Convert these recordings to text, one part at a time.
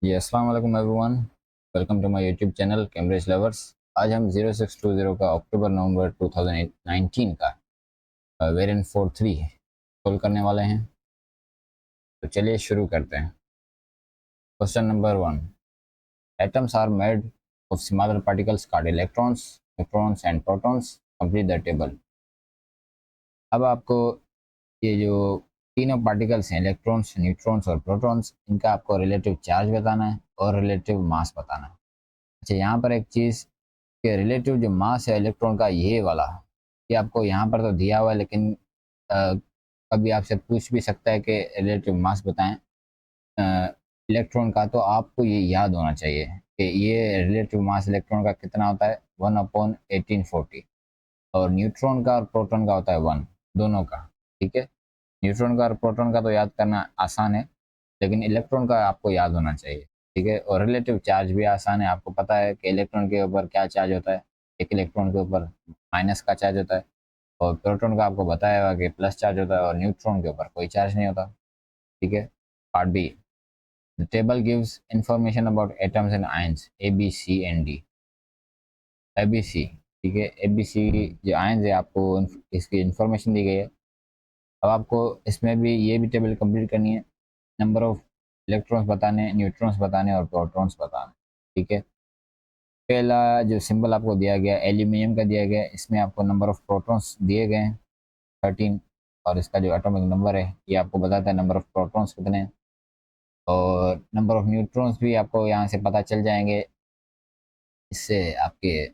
जी अस्सलाम वालेकुम everyone. Welcome to my YouTube channel Cambridge lovers. आज हम 0620 का अक्टूबर नवंबर 2019 का वेरिएंट 43 सोल्व करने वाले हैं। तो चलिए शुरू करते हैं। Question number 1। Atoms are made of smaller particles called electrons, neutrons and protons. Complete the table. अब आपको ये जो तीनों पार्टिकल्स हैं, इलेक्ट्रॉन्स, न्यूट्रॉन्स और प्रोटॉन्स, इनका आपको रिलेटिव चार्ज बताना है और रिलेटिव मास बताना है। अच्छा, यहाँ पर एक चीज़ कि रिलेटिव जो मास है इलेक्ट्रॉन का, ये वाला, ये आपको यहाँ पर तो दिया हुआ है, लेकिन अ, कभी आपसे पूछ भी सकता है कि रिलेटिव मास बताएं इलेक्ट्रॉन का, तो आपको ये याद होना चाहिए कि ये रिलेटिव मास इलेक्ट्रॉन का कितना होता है, 1/1840। और न्यूट्रॉन का और प्रोटॉन का होता है 1, दोनों का। ठीक है, न्यूट्रॉन का और प्रोटॉन का तो याद करना आसान है, लेकिन इलेक्ट्रॉन का आपको याद होना चाहिए। ठीक है, और रिलेटिव चार्ज भी आसान है। आपको पता है कि इलेक्ट्रॉन के ऊपर क्या चार्ज होता है, एक इलेक्ट्रॉन के ऊपर माइनस का चार्ज होता है, और प्रोटॉन का आपको बताया हुआ कि प्लस चार्ज होता है, और न्यूट्रॉन के ऊपर कोई चार्ज नहीं होता। ठीक है। Part B. The table gives information about atoms and ions A B C and D. A B C, ठीक है, ए बी सी जो आयंस है, आपको इसकी इंफॉर्मेशन दी गई है। अब आपको इसमें भी ये भी टेबल कंप्लीट करनी है। नंबर ऑफ इलेक्ट्रॉन्स बताने, न्यूट्रॉन्स बताने और प्रोटॉन्स बताने। ठीक है। पहला जो सिंबल आपको दिया गया एल्यूमिनियम का दिया गया, इसमें आपको नंबर ऑफ प्रोटॉन्स दिए गए हैं 13, और इसका जो एटॉमिक नंबर है ये आपको बताता है नंबर ऑफ प्रोटॉन्स कितने हैं। और नंबर ऑफ न्यूट्रॉन्स भी आपको यहाँ से पता चल जाएंगे, इससे आपके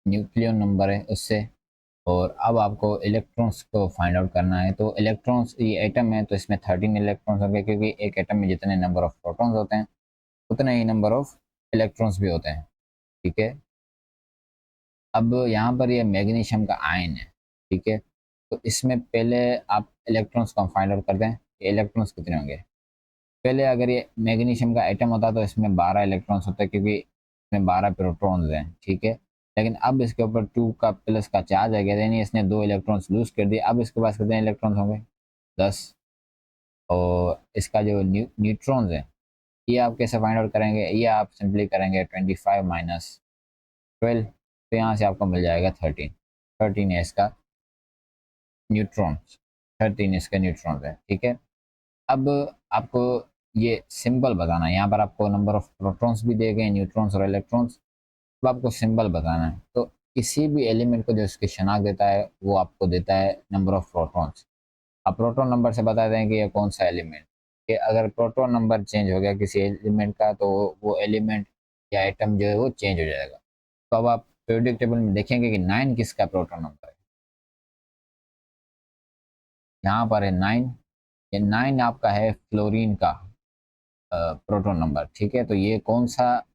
न्यूक्लियन नंबर है उससे। और अब आपको इलेक्ट्रॉन्स को फाइंड आउट करना है। तो इलेक्ट्रॉन्स, ये एटम है तो इसमें 13 इलेक्ट्रॉन्स होंगे, क्योंकि एक एटम में जितने नंबर ऑफ प्रोटॉन्स होते हैं उतने ही नंबर ऑफ इलेक्ट्रॉन्स भी होते हैं। ठीक है। अब यहाँ पर ये मैग्नीशियम का आयन है। ठीक है, तो इसमें पहले आप इलेक्ट्रॉन्स को फाइंड आउट कर दें कि इलेक्ट्रॉन्स कितने होंगे। पहले अगर ये मैग्नीशियम का एटम होता तो इसमें 12 इलेक्ट्रॉन्स होते, क्योंकि इसमें 12 प्रोटॉन्स हैं। ठीक है, लेकिन अब इसके ऊपर 2 का प्लस का चार्ज आ गया, यानी इसने 2 इलेक्ट्रॉन्स लूज कर दिए। अब इसके पास कितने इलेक्ट्रॉन्स होंगे, 10। और इसका जो न्यूट्रॉन्स है, ये आप कैसे फाइंड आउट करेंगे, ये आप सिंपली करेंगे 25 माइनस 12, तो यहाँ से आपको मिल जाएगा 13। 13 है इसका न्यूट्रॉन्स, 13 इसके न्यूट्रॉन्स है। ठीक है। अब आपको ये सिंबल बताना है। यहाँ पर आपको नंबर ऑफ प्रोटॉन्स भी दिए गए, न्यूट्रॉन्स और इलेक्ट्रॉन्स। अब आपको सिंबल बताना है। तो किसी भी एलिमेंट को जो इसकी शनाख्त देता है वो आपको देता है नंबर ऑफ प्रोटॉन्स। आप प्रोटॉन नंबर से बता दें कि ये कौन सा एलिमेंट, कि अगर प्रोटॉन नंबर चेंज हो गया किसी एलिमेंट का, तो वो एलिमेंट या एटम जो है वो चेंज हो जाएगा। तो अब आप पीरियोडिक टेबल में देखेंगे कि 9 किसका प्रोटॉन नंबर है। यहाँ पर है 9। ये 9 आपका है फ्लोरीन का प्रोटॉन नंबर। ठीक है, तो ये कौन सा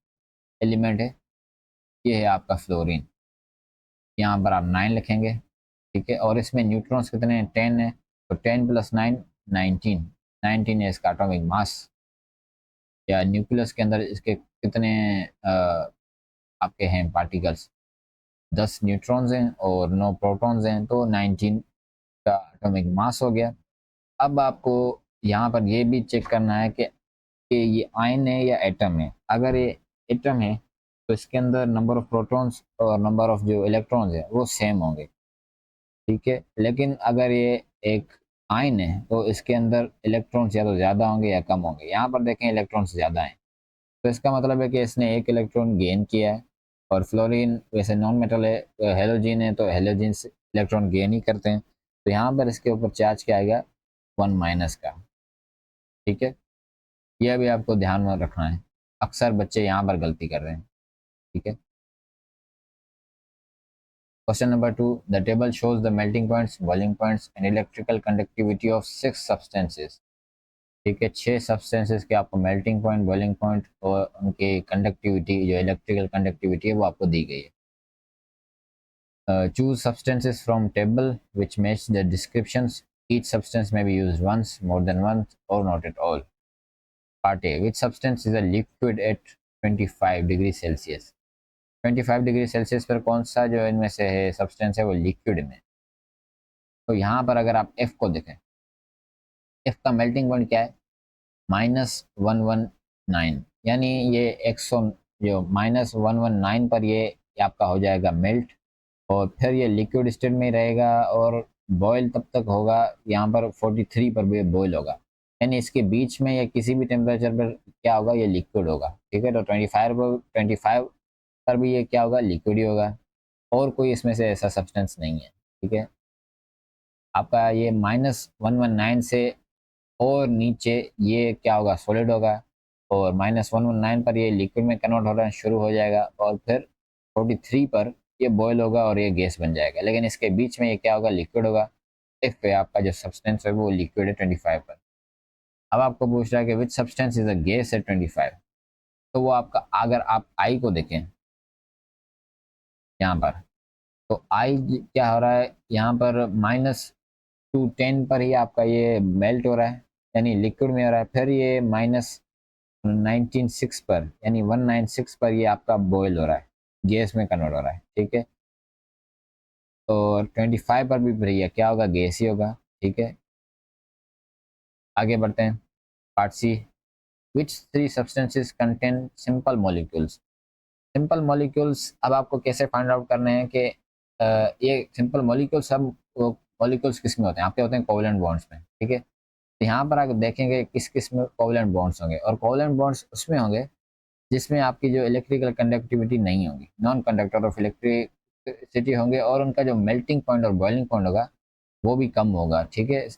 एलिमेंट है, ये है आपका फ्लोरीन। यहाँ पर आप 9 लिखेंगे। ठीक है, और इसमें न्यूट्रॉन्स कितने हैं, 10 है, तो 10 प्लस 9 19। 19 है इसका एटॉमिक मास। या न्यूक्लियस के अंदर इसके कितने आपके हैं पार्टिकल्स, 10 न्यूट्रॉन्स हैं और 9 प्रोटॉन्स हैं, तो 19 का एटॉमिक मास हो गया। अब आपको यहाँ पर ये भी चेक करना है कि ये आयन है या एटम है। अगर ये एटम है तो इसके अंदर नंबर ऑफ प्रोटॉन्स और नंबर ऑफ जो इलेक्ट्रॉन्स है वो सेम होंगे। ठीक है, लेकिन अगर ये एक आयन है तो इसके अंदर इलेक्ट्रॉन्स या तो ज़्यादा होंगे या कम होंगे। यहाँ पर देखें इलेक्ट्रॉन्स ज़्यादा हैं, तो इसका मतलब है कि इसने एक इलेक्ट्रॉन गेन किया है। और फ्लोरीन वैसे नॉन मेटल है, तो हेलोजिन है, तो हेलोजिन से इलेक्ट्रॉन गेन ही करते हैं। तो यहाँ पर इसके ऊपर चार्ज क्या आएगा, 1 माइनस का। ठीक है, यह भी आपको ध्यान में रखना है। अक्सर बच्चे यहाँ पर गलती कर रहे हैं। ठीक है। Question number 2। The table shows the melting points, boiling points and electrical conductivity of 6 substances. ठीक है, 6 सब्सटेंसेस के आपको मेल्टिंग पॉइंट, बॉइलिंग पॉइंट और उनकी कंडक्टिविटी, जो इलेक्ट्रिकल कंडक्टिविटी है, वो आपको दी गई है। Choose substances from table which match the descriptions. Each substance may be used once, more than once, or not at all. Part A. Which substance is a liquid at 25 degree Celsius. 25 degree Celsius पर कौन सा जो इनमें से है substance है वो liquid में। तो यहाँ पर अगर आप F को देखें, F का मेल्टिंग पॉइंट क्या है, -119। यानी ये 100 जो -119 पर ये आपका हो जाएगा मेल्ट, और फिर ये लिक्विड स्टेट में रहेगा और बॉयल तब तक होगा, यहाँ पर 43 पर भी बॉयल होगा। यानी इसके बीच में या किसी भी टेम्परेचर पर क्या होगा, ये लिक्विड होगा। ठीक है, तो 25 पर भी ये क्या होगा, लिक्विड ही होगा, और कोई इसमें से ऐसा सब्सटेंस नहीं है। ठीक है, आपका ये -119 से और नीचे ये क्या होगा, सॉलिड होगा, और -119 पर ये लिक्विड में कन्वर्ट होना शुरू हो जाएगा, और फिर 43 पर ये बॉयल होगा और ये गैस बन जाएगा। लेकिन इसके बीच में ये क्या होगा, लिक्विड होगा। इस पे आपका जो सब्सटेंस है वो लिक्विड है 25 पर। अब आपको पूछ रहा है कि which substance is a gas at 25, तो वो आपका, अगर आप आई को देखें यहाँ पर, तो आई क्या हो रहा है यहाँ पर, -210 पर ही आपका ये मेल्ट हो रहा है, यानी लिक्विड में हो रहा है। फिर ये -196 पर, यानी 196 पर ये आपका बॉयल हो रहा है, गैस में कन्वर्ट हो रहा है। ठीक है, और 25 पर भी भैया क्या होगा, गैस ही होगा। ठीक है, आगे बढ़ते हैं। Part C, which three substances contain simple molecules. Simple molecules अब आपको कैसे फाइंड आउट करने हैं कि ये सिंपल मॉलिक्यूल्स सब मॉलिक्यूल्स किस में होते हैं, आपके होते हैं कोवलेंट बॉन्ड्स में। ठीक है, तो यहाँ पर आप देखेंगे किस किस में कोवलेंट बॉन्ड्स होंगे, और कोवलेंट बॉन्ड्स उसमें होंगे जिसमें आपकी जो इलेक्ट्रिकल कंडक्टिविटी नहीं होगी, नॉन कंडक्टर ऑफ इलेक्ट्रिसिटी होंगे, और उनका जो मेल्टिंग पॉइंट और बॉइलिंग पॉइंट होगा वो भी कम होगा। ठीक है,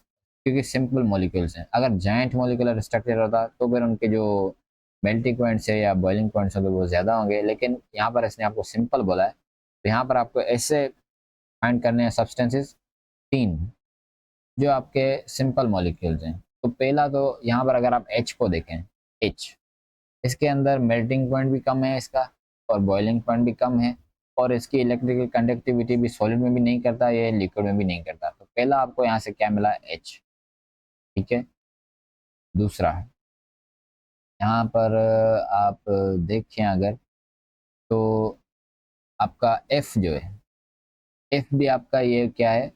क्योंकि सिंपल मॉलिक्यूल्स हैं। अगर जाइंट मॉलिकुलर स्ट्रक्चर होता तो फिर उनके जो मेल्टिंग पॉइंट्स है या बॉइलिंग पॉइंट्स होंगे वो ज़्यादा होंगे, लेकिन यहाँ पर इसने आपको सिंपल बोला है, तो यहाँ पर आपको ऐसे फाइंड करने हैं सब्सटेंसेस, तीन जो आपके सिंपल मॉलिक्यूल्स हैं। तो पहला तो यहाँ पर अगर आप एच को देखें, एच, इसके अंदर मेल्टिंग पॉइंट भी कम है इसका, और बॉइलिंग पॉइंट भी कम है, और इसकी इलेक्ट्रिकल कंडक्टिविटी भी सॉलिड में भी नहीं करता, ये लिक्विड में भी नहीं करता। तो पहला आपको यहाँ से क्या मिला, एच। ठीक है, दूसरा यहाँ पर आप देखें अगर, तो आपका एफ जो है, एफ भी आपका ये क्या है,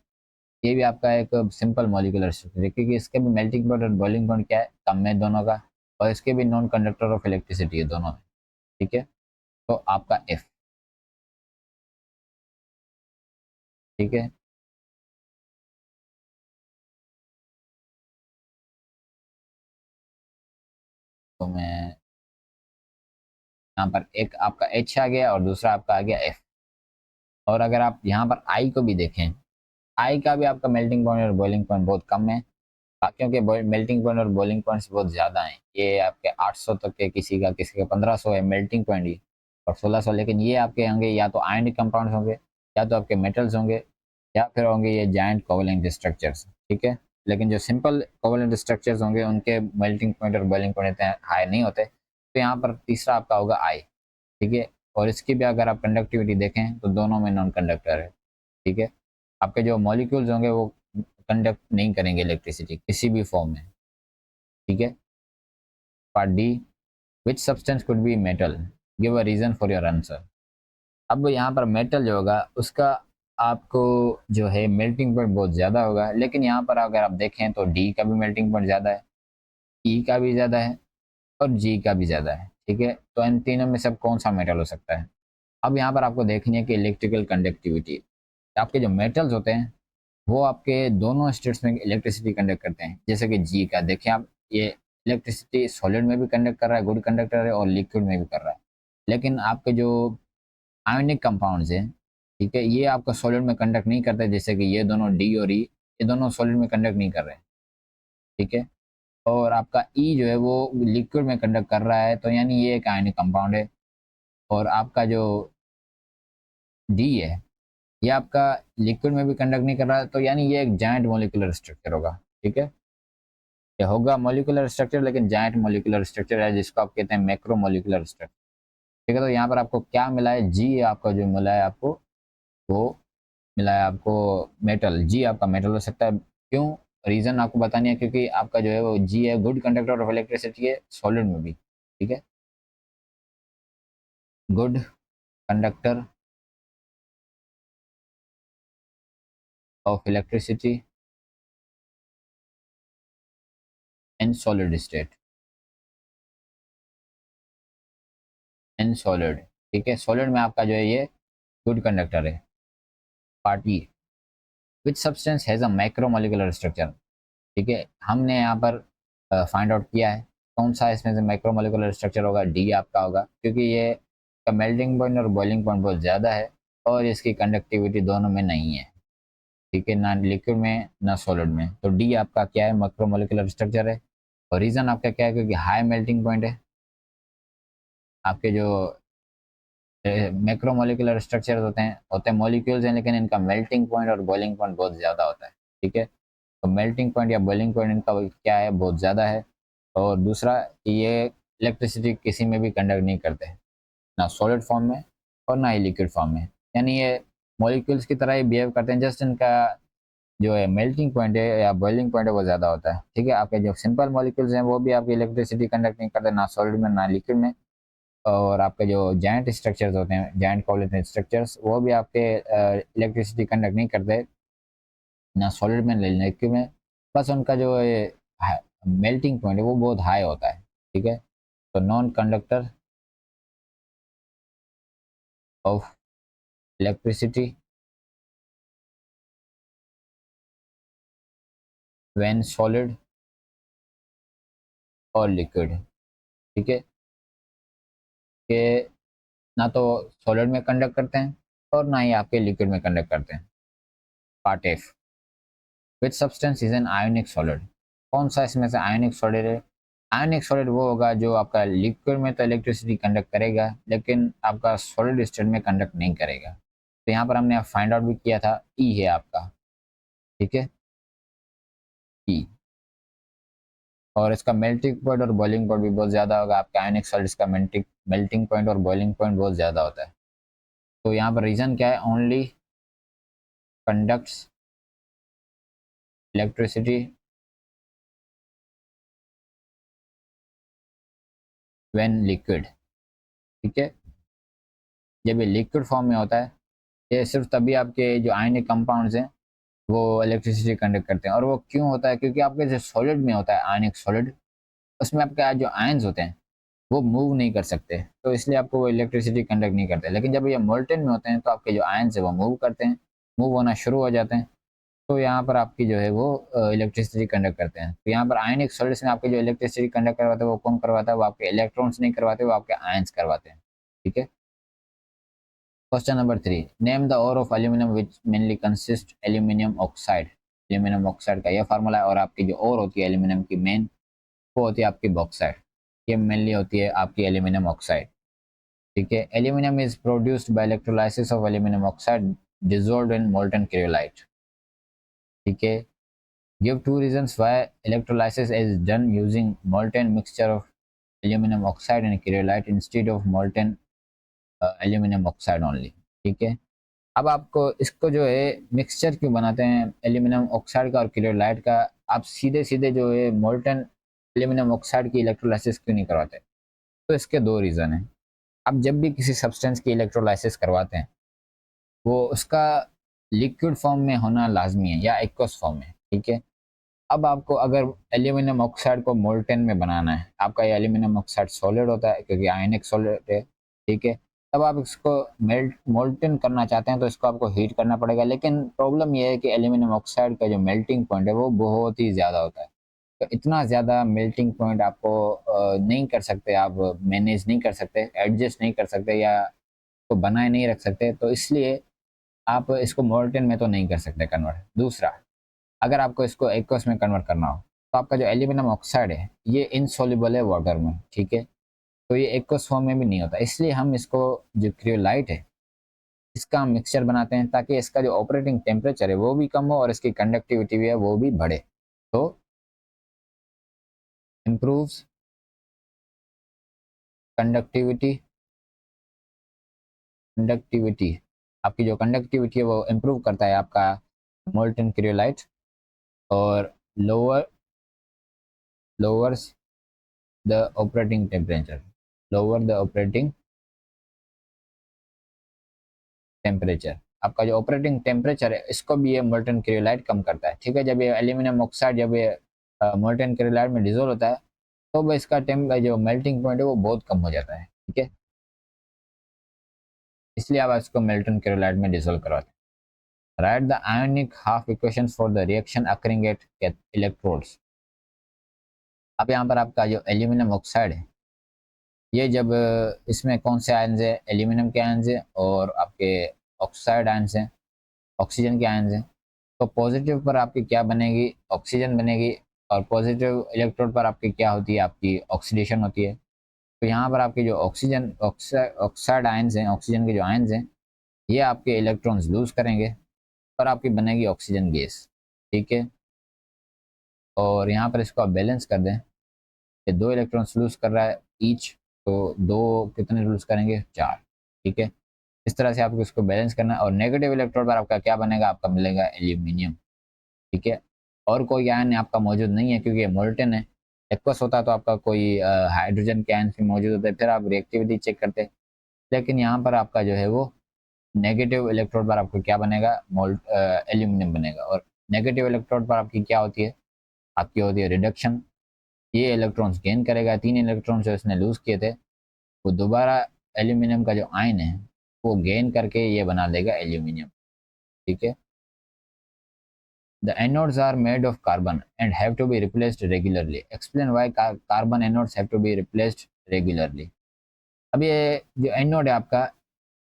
ये भी आपका एक सिंपल मॉलिक्यूलर स्ट्रक्चर है, क्योंकि इसके भी मेल्टिंग पॉइंट और बॉइलिंग पॉइंट क्या है, कम है दोनों का, और इसके भी नॉन कंडक्टर ऑफ इलेक्ट्रिसिटी है दोनों में। ठीक है, तो आपका एफ। ठीक है, तो मैं यहाँ पर एक आपका एच आ गया और दूसरा आपका आ गया एफ। और अगर आप यहाँ पर आई को भी देखें, आई का भी आपका मेल्टिंग पॉइंट और बॉइलिंग पॉइंट बहुत कम है, बाकियों के मेल्टिंग पॉइंट और बॉइलिंग पॉइंट्स बहुत ज़्यादा हैं। ये आपके 800 तक के, किसी का 1500 है मेल्टिंग पॉइंट ही, और 1600। लेकिन ये आपके होंगे या तो आयनिक कंपाउंड्स होंगे, या तो आपके मेटल्स होंगे, या फिर होंगे ये जाइंट कोवलेंट स्ट्रक्चर्स। ठीक है, लेकिन जो सिंपल कोवलेंट स्ट्रक्चर्स होंगे उनके मेल्टिंग पॉइंट और बॉइलिंग पॉइंट इतने हाई नहीं होते। तो यहाँ पर तीसरा आपका होगा आई। ठीक है, और इसकी भी अगर आप कंडक्टिविटी देखें तो दोनों में नॉन कंडक्टर है। ठीक है, आपके जो मॉलिक्यूल्स होंगे वो कंडक्ट नहीं करेंगे इलेक्ट्रिसिटी किसी भी फॉर्म में। ठीक है, part D, which substance could be metal, give a reason for your answer. अब यहाँ पर मेटल जो होगा उसका आपको जो है मेल्टिंग पॉइंट बहुत ज़्यादा होगा, लेकिन यहाँ पर अगर आप देखें तो डी का भी मेल्टिंग पॉइंट ज़्यादा है, ई का भी ज़्यादा है, और जी का भी ज़्यादा है। ठीक है, तो इन तीनों में सब कौन सा मेटल हो सकता है। अब यहाँ पर आपको देखनी है कि इलेक्ट्रिकल कंडक्टिविटी, आपके जो मेटल्स होते हैं वो आपके दोनों स्टेट्स में इलेक्ट्रिसिटी कंडक्ट करते हैं। जैसे कि जी का देखिए आप, ये इलेक्ट्रिसिटी सॉलिड में भी कंडक्ट कर रहा है, गुड कंडक्टर है, और लिक्विड में भी कर रहा है। लेकिन आपके जो आयनिक कंपाउंड्स हैं, ठीक है, ये आपका सॉलिड में कंडक्ट नहीं करते, जैसे कि ये दोनों डी और ई, ये दोनों सॉलिड में कंडक्ट नहीं कर रहे हैं। ठीक है, और आपका ई जो है वो लिक्विड में कंडक्ट कर रहा है, तो यानी ये एक आयनिक कंपाउंड है। और आपका जो डी है, ये आपका लिक्विड में भी कंडक्ट नहीं कर रहा है, तो यानी ये एक जायंट मॉलिक्यूलर स्ट्रक्चर होगा। ठीक है, ये होगा मॉलिक्यूलर स्ट्रक्चर, लेकिन जायंट मॉलिक्यूलर स्ट्रक्चर है, जिसको आप कहते हैं मैक्रो मॉलिक्यूलर स्ट्रक्चर। ठीक है, तो यहाँ पर आपको क्या मिला है, जी आपका जो मिला है आपको, वो मिला है आपको मेटल। जी आपका मेटल हो सकता है, क्यों, रीजन आपको बतानी है, क्योंकि आपका जो है वो जी है गुड कंडक्टर ऑफ इलेक्ट्रिसिटी है सॉलिड में भी। ठीक है, good conductor of electricity in solid state. In solid. ठीक है, सॉलिड में आपका जो है ये गुड कंडक्टर है। Part E, which substance has a macromolecular structure. ठीक है, हमने यहाँ पर फाइंड आउट किया है कौन सा इसमें से मैक्रोमोलिकुलर स्ट्रक्चर होगा। डी आपका होगा, क्योंकि ये का मेल्टिंग पॉइंट और बॉइलिंग पॉइंट बहुत ज़्यादा है और इसकी कंडक्टिविटी दोनों में नहीं है। ठीक है, ना लिक्विड में ना सॉलिड में। तो डी आपका क्या है, मैक्रोमोलिकुलर स्ट्रक्चर है। और रीज़न आपका क्या है, क्योंकि हाई मेल्टिंग पॉइंट है। आपके जो मैक्रोमोलिकुलर स्ट्रक्चर होते हैं मॉलिक्यूल्स हैं, लेकिन इनका मेल्टिंग पॉइंट और बॉइलिंग पॉइंट बहुत ज़्यादा होता है। ठीक है, तो मेल्टिंग पॉइंट या बॉइलिंग पॉइंट इनका क्या है, बहुत ज़्यादा है। और दूसरा, ये इलेक्ट्रिसिटी किसी में भी कंडक्ट नहीं करते, ना सॉलिड फॉर्म में और ना ही लिक्विड फॉर्म में। यानी ये मॉलिक्यूल्स की तरह ही बिहेव करते हैं, जस्ट इनका जो है मेल्टिंग पॉइंट है या बॉइलिंग पॉइंट है वो ज़्यादा होता है। ठीक है, आपके जो सिंपल मॉलिक्यूल्स हैं वो भी आपकी इलेक्ट्रिसिटी कंडक्ट नहीं करते, ना सॉलिड में ना लिक्विड में। और आपके जो जायंट स्ट्रक्चर्स होते हैं, जायंट कोऑर्डिनेट स्ट्रक्चर्स, वो भी आपके इलेक्ट्रिसिटी कंडक्ट नहीं करते, ना सॉलिड में ना लिक्विड में। बस उनका जो मेल्टिंग पॉइंट है वो बहुत हाई होता है। ठीक है, तो non conductor of electricity when solid और लिक्विड। ठीक है, कि ना तो सॉलिड में कंडक्ट करते हैं और ना ही आपके लिक्विड में कंडक्ट करते हैं। Part F, which substance is an ionic solid. कौन सा इसमें से आयोनिक सॉलिड है। आयोनिक सॉलिड वो होगा जो आपका लिक्विड में तो इलेक्ट्रिसिटी कंडक्ट करेगा, लेकिन आपका सॉलिड स्टेट में कंडक्ट नहीं करेगा। तो यहाँ पर हमने फाइंड आउट भी किया था, ई है आपका। ठीक है, ई। और इसका मेल्टिंग पॉइंट और बॉइलिंग पॉइंट भी बहुत ज़्यादा होगा। आपका आयोनिक सॉलिड्स का मेल्टिंग पॉइंट और बॉइलिंग पॉइंट बहुत ज़्यादा होता है। तो यहाँ पर रीज़न क्या है, only conducts electricity when liquid. ठीक है, जब ये लिक्विड फॉर्म में होता है, ये सिर्फ तभी आपके जो आयनिक कंपाउंड्स हैं वो इलेक्ट्रिसिटी कंडक्ट करते हैं। और वो क्यों होता है, क्योंकि आपके जो सॉलिड में होता है आयनिक सॉलिड, उसमें आपके जो आयंस होते हैं वो मूव नहीं कर सकते, तो इसलिए आपको वो इलेक्ट्रिसिटी कंडक्ट नहीं करते। लेकिन जब ये मोल्टेन में होते हैं तो आपके जो आयंस है वो मूव करते हैं, मूव होना शुरू हो जाते हैं। तो यहाँ पर आपकी जो है वो इलेक्ट्रिसिटी कंडक्ट करते हैं। तो यहाँ पर आयनिक सॉलिड्स में आपके जो इलेक्ट्रिसिटी कंडक्ट करवाते हैं वो कौन करवाता है, वो आपके इलेक्ट्रॉन्स नहीं करवाते, वो आपके आयंस करवाते हैं। ठीक है, question number 3, name the ore of aluminium which mainly consist aluminium oxide. Aluminium oxide का यह फार्मूला है। और आपकी जो ओर होती है एल्यूमिनियम की मेन, वो होती है आपकी बॉक्साइड। ये मेनली होती है आपकी एल्यूमिनियम ऑक्साइड। ठीक है, aluminium is produced by electrolysis of aluminium oxide dissolved in molten cryolite. ठीक है, give two reasons why electrolysis is done using molten mixture of aluminium oxide and cryolite instead of molten aluminium oxide only. ठीक है, अब आपको इसको जो है mixture क्यों बनाते हैं एल्यूमिनियम ऑक्साइड का और क्रियोलाइट का, आप सीधे सीधे जो है मोल्टन एल्यूमिनियम ऑक्साइड की इलेक्ट्रोलाइसिस क्यों नहीं करवाते। तो इसके दो रीज़न हैं। आप जब भी किसी सब्सटेंस की इलेक्ट्रोलाइसिस करवाते हैं, वो उसका लिक्विड फॉर्म में होना लाजमी है या एक्वस फॉर्म में। ठीक है, अब आपको अगर एल्यूमिनियम ऑक्साइड को मोल्टेन में बनाना है, आपका ये एल्यूमिनियम ऑक्साइड सॉलिड होता है क्योंकि आयनिक सॉलिड है। ठीक है, तब आप इसको मोल्टेन करना चाहते हैं तो इसको आपको हीट करना पड़ेगा। लेकिन प्रॉब्लम ये है कि एल्यूमिनियम ऑक्साइड का जो मेल्टिंग पॉइंट है वो बहुत ही ज़्यादा होता है। तो इतना ज़्यादा मेल्टिंग पॉइंट आपको नहीं कर सकते, आप मैनेज नहीं कर सकते, एडजस्ट नहीं कर सकते या तो बनाए नहीं रख सकते। तो इसलिए आप इसको मोल्टेन में तो नहीं कर सकते कन्वर्ट। दूसरा, अगर आपको इसको एक्वस में कन्वर्ट करना हो तो आपका जो एल्यूमिनियम ऑक्साइड है ये इनसॉल्युबल है वाटर में। ठीक है, तो ये एक्वस फॉर्म में भी नहीं होता, इसलिए हम इसको जो क्रियोलाइट है इसका हम मिक्सचर बनाते हैं ताकि इसका जो ऑपरेटिंग टेम्परेचर है वो भी कम हो और इसकी कंडक्टिविटी भी है वो भी बढ़े। तो इम्प्रूव्स कंडक्टिविटी कंडक्टिविटी आपकी जो कंडक्टिविटी है वो इम्प्रूव करता है आपका मोल्टन क्रियोलाइट। और lower lowers the operating temperature lower the operating temperature आपका जो ऑपरेटिंग टेम्परेचर है इसको भी ये मोल्टन क्रियोलाइट कम करता है। ठीक है, जब ये एल्यूमिनियम ऑक्साइड जब ये मोल्टन क्रियोलाइट में डिजोल्व होता है तो वो इसका टेम जो मेल्टिंग पॉइंट है वो बहुत कम हो जाता है। ठीक है, इसलिए आप इसको मिल्टन क्लोराइड में डिसोल्व करवाते हैं। Right the ionic half equation for the reaction occurring at electrodes. अब यहाँ पर आपका जो एल्यूमिनियम ऑक्साइड है, ये जब इसमें कौन से आयन्स है, एल्यूमिनियम के आयन्स हैं और आपके ऑक्साइड आयन्स हैं, ऑक्सीजन के आयन्स हैं। तो पॉजिटिव पर आपकी क्या बनेगी, ऑक्सीजन बनेगी, और पॉजिटिव इलेक्ट्रोड पर आपकी क्या होती है, आपकी ऑक्सीडेशन होती है। तो यहाँ पर आपके जो ऑक्सीजन ऑक्साइड आयन्स हैं, ऑक्सीजन के जो आयन्स हैं, ये आपके इलेक्ट्रॉन्स लूज करेंगे पर आपकी बनेगी ऑक्सीजन गैस। ठीक है, और यहाँ पर इसको आप बैलेंस कर दें कि 2 इलेक्ट्रॉन्स लूज कर रहा है ईच, तो 2 कितने लूज करेंगे, 4। ठीक है, इस तरह से आपको इसको बैलेंस करना है। और नेगेटिव इलेक्ट्रोड पर आपका क्या बनेगा, आपका मिलेगा एल्यूमिनियम। ठीक है, और कोई आयन आपका मौजूद नहीं है क्योंकि ये मोल्टन है। एक्वस होता तो आपका कोई हाइड्रोजन के आयन भी मौजूद होते, फिर आप रिएक्टिविटी चेक करते। लेकिन यहाँ पर आपका जो है वो नेगेटिव इलेक्ट्रोड पर आपको क्या बनेगा, एल्यूमिनियम बनेगा। और नेगेटिव इलेक्ट्रोड पर आपकी क्या होती है, आपकी होती है रिडक्शन। ये इलेक्ट्रॉन्स गेन करेगा, 3 इलेक्ट्रॉन जो इसने लूज किए थे वो दोबारा एल्यूमिनियम का जो आयन है वो गेन करके ये बना देगा एल्यूमिनियम। ठीक है, the anodes are made of carbon and have to be replaced regularly. Explain why carbon anodes have to be replaced regularly. अब ये जो एनोड है आपका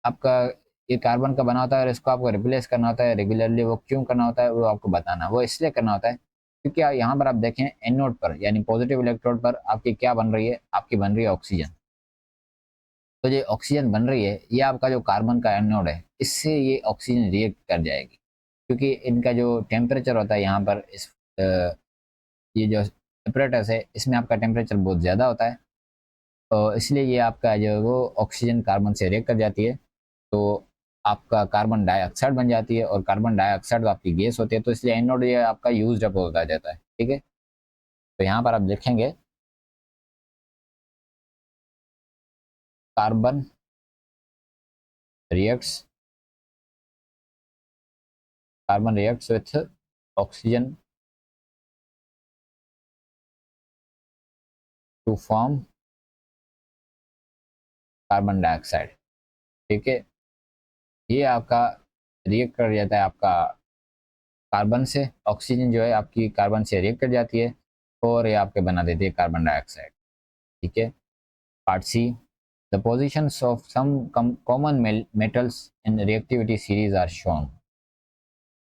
आपका ये कार्बन का बना होता है और इसको आपको रिप्लेस करना होता है रेगुलरली। वो क्यों करना होता है वो आपको बताना। वो इसलिए करना होता है क्योंकि यहाँ पर आप देखें एनोड पर यानी पॉजिटिव इलेक्ट्रोड पर आपकी क्या बन रही है, आपकी बन रही है ऑक्सीजन। तो जो ऑक्सीजन बन रही है ये आपका जो कार्बन का एनोड है इससे ये ऑक्सीजन रिएक्ट कर जाएगी, क्योंकि इनका जो टेम्परेचर होता है यहाँ पर ये जो अपरेटस है इसमें आपका टेम्परेचर बहुत ज़्यादा होता है। तो इसलिए ये आपका जो है वो ऑक्सीजन कार्बन से रिएक्ट कर जाती है, तो आपका कार्बन डाइऑक्साइड बन जाती है, और कार्बन डाइऑक्साइड तो आपकी गैस होती है। तो इसलिए एनोड ये आपका यूज अप होता जाता है। ठीक है, तो यहाँ पर आप देखेंगे carbon reacts with oxygen to form carbon dioxide. ठीक है, ये आपका रिएक्ट कर जाता है आपका कार्बन से, ऑक्सीजन जो है आपकी कार्बन से रिएक्ट कर जाती है और ये आपके बना देती है कार्बन डाइऑक्साइड। ठीक है, part C, the positions of some common metals in reactivity series are shown.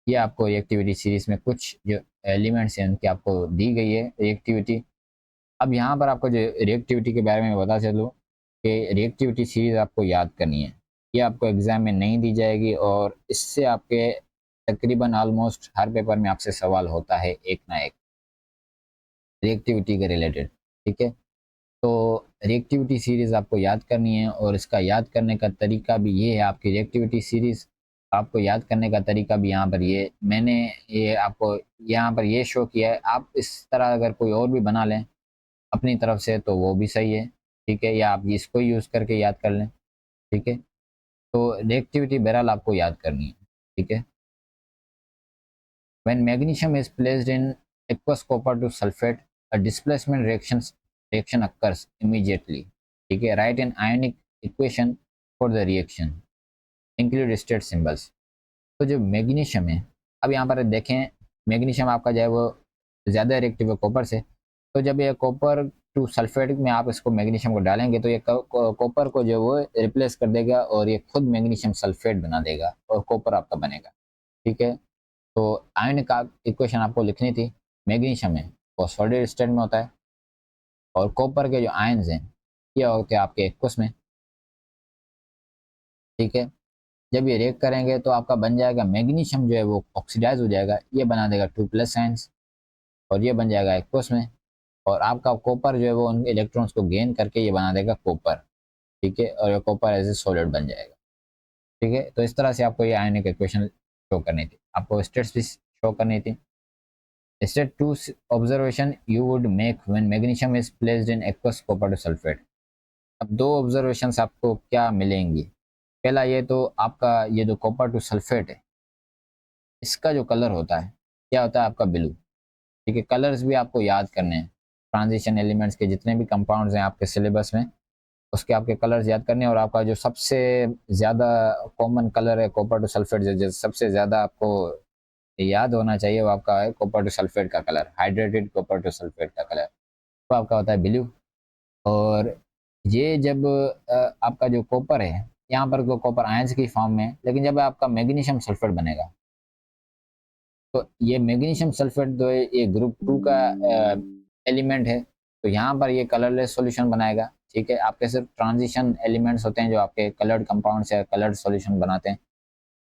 ये आपको रिएक्टिविटी सीरीज में कुछ जो एलिमेंट्स हैं उनकी आपको दी गई है रिएक्टिविटी। अब यहाँ पर आपको जो रिएक्टिविटी के बारे में बता चलूँ कि रिएक्टिविटी सीरीज आपको याद करनी है। ये आपको एग्ज़ाम में नहीं दी जाएगी और इससे आपके तकरीबन ऑलमोस्ट हर पेपर में आपसे सवाल होता है एक ना एक रिएक्टिविटी के रिलेटेड। ठीक है, तो रिएक्टिविटी सीरीज़ आपको याद करनी है और इसका याद करने का तरीका भी ये है। आपकी रिएक्टिविटी सीरीज़ आपको याद करने का तरीका भी यहाँ पर ये मैंने ये आपको यहाँ पर ये शो किया है। आप इस तरह अगर कोई और भी बना लें अपनी तरफ से तो वो भी सही है। ठीक है, या आप इसको यूज़ करके याद कर लें। ठीक है, तो रिएक्टिविटी बहरहाल आपको याद करनी है। ठीक है, when magnesium is placed in aqueous copper to sulfate, a displacement reaction occurs immediately. ठीक है, right an ionic equation for the reaction include state symbols. तो जो मैग्नीशियम है, अब यहाँ पर देखें मैग्नीशियम आपका जो है वो ज़्यादा रिएक्टिव है कॉपर से। तो जब ये कॉपर टू सल्फेट में आप इसको मैग्नीशियम को डालेंगे तो ये कॉपर को जो वो रिप्लेस कर देगा और ये खुद मैग्नीशियम सल्फेट बना देगा और कॉपर आपका बनेगा। ठीक है, तो आयन का इक्वेशन आपको लिखनी थी। मैग्नीशियम है वो सॉलिड स्टेट में होता है और कॉपर के जो आयन्स हैं ये होते हैं आपके एक्वस में। ठीक है, जब ये रिएक्ट करेंगे तो आपका बन जाएगा मैग्नीशियम जो है वो ऑक्सीडाइज हो जाएगा, ये बना देगा 2+ आयन्स और ये बन जाएगा एक्वस में। और आपका कॉपर जो है वो उन इलेक्ट्रॉन्स को गेन करके ये बना देगा कॉपर। ठीक है, और ये कॉपर एज ए सॉलिड बन जाएगा। ठीक है, तो इस तरह से आपको ये आयनिक इक्वेशन शो करनी थी, आपको स्टेट्स भी शो करनी थी। State 2 observation you would make when magnesium is placed in aqueous copper two sulphate. अब 2 ऑब्जर्वेशंस आपको क्या मिलेंगी। पहला ये तो आपका ये जो कॉपर टू सल्फेट है इसका जो कलर होता है क्या होता है आपका ब्लू। ठीक है, कलर्स भी आपको याद करने हैं। ट्रांजिशन एलिमेंट्स के जितने भी कंपाउंड्स हैं आपके सिलेबस में उसके आपके कलर्स याद करने हैं, और आपका जो सबसे ज़्यादा कॉमन कलर है कॉपर टू सल्फेट, जो सबसे ज़्यादा आपको याद होना चाहिए वो आपका है कॉपर टू सल्फेट का colour, hydrated copper two sulphate का कलर, तो आपका होता है ब्लू। और ये जब आपका जो कॉपर है, यहाँ पर तो कॉपर आयंस की फॉर्म में है, लेकिन जब आपका मैग्नीशियम सल्फेट बनेगा, तो ये मैग्नीशियम सल्फेट जो है ये ग्रुप 2 का एलिमेंट है, तो यहाँ पर ये कलरलेस सॉल्यूशन बनाएगा। ठीक है, आपके सिर्फ ट्रांजिशन एलिमेंट्स होते हैं जो आपके कलर्ड कंपाउंड्स या कलर्ड सॉल्यूशन बनाते हैं,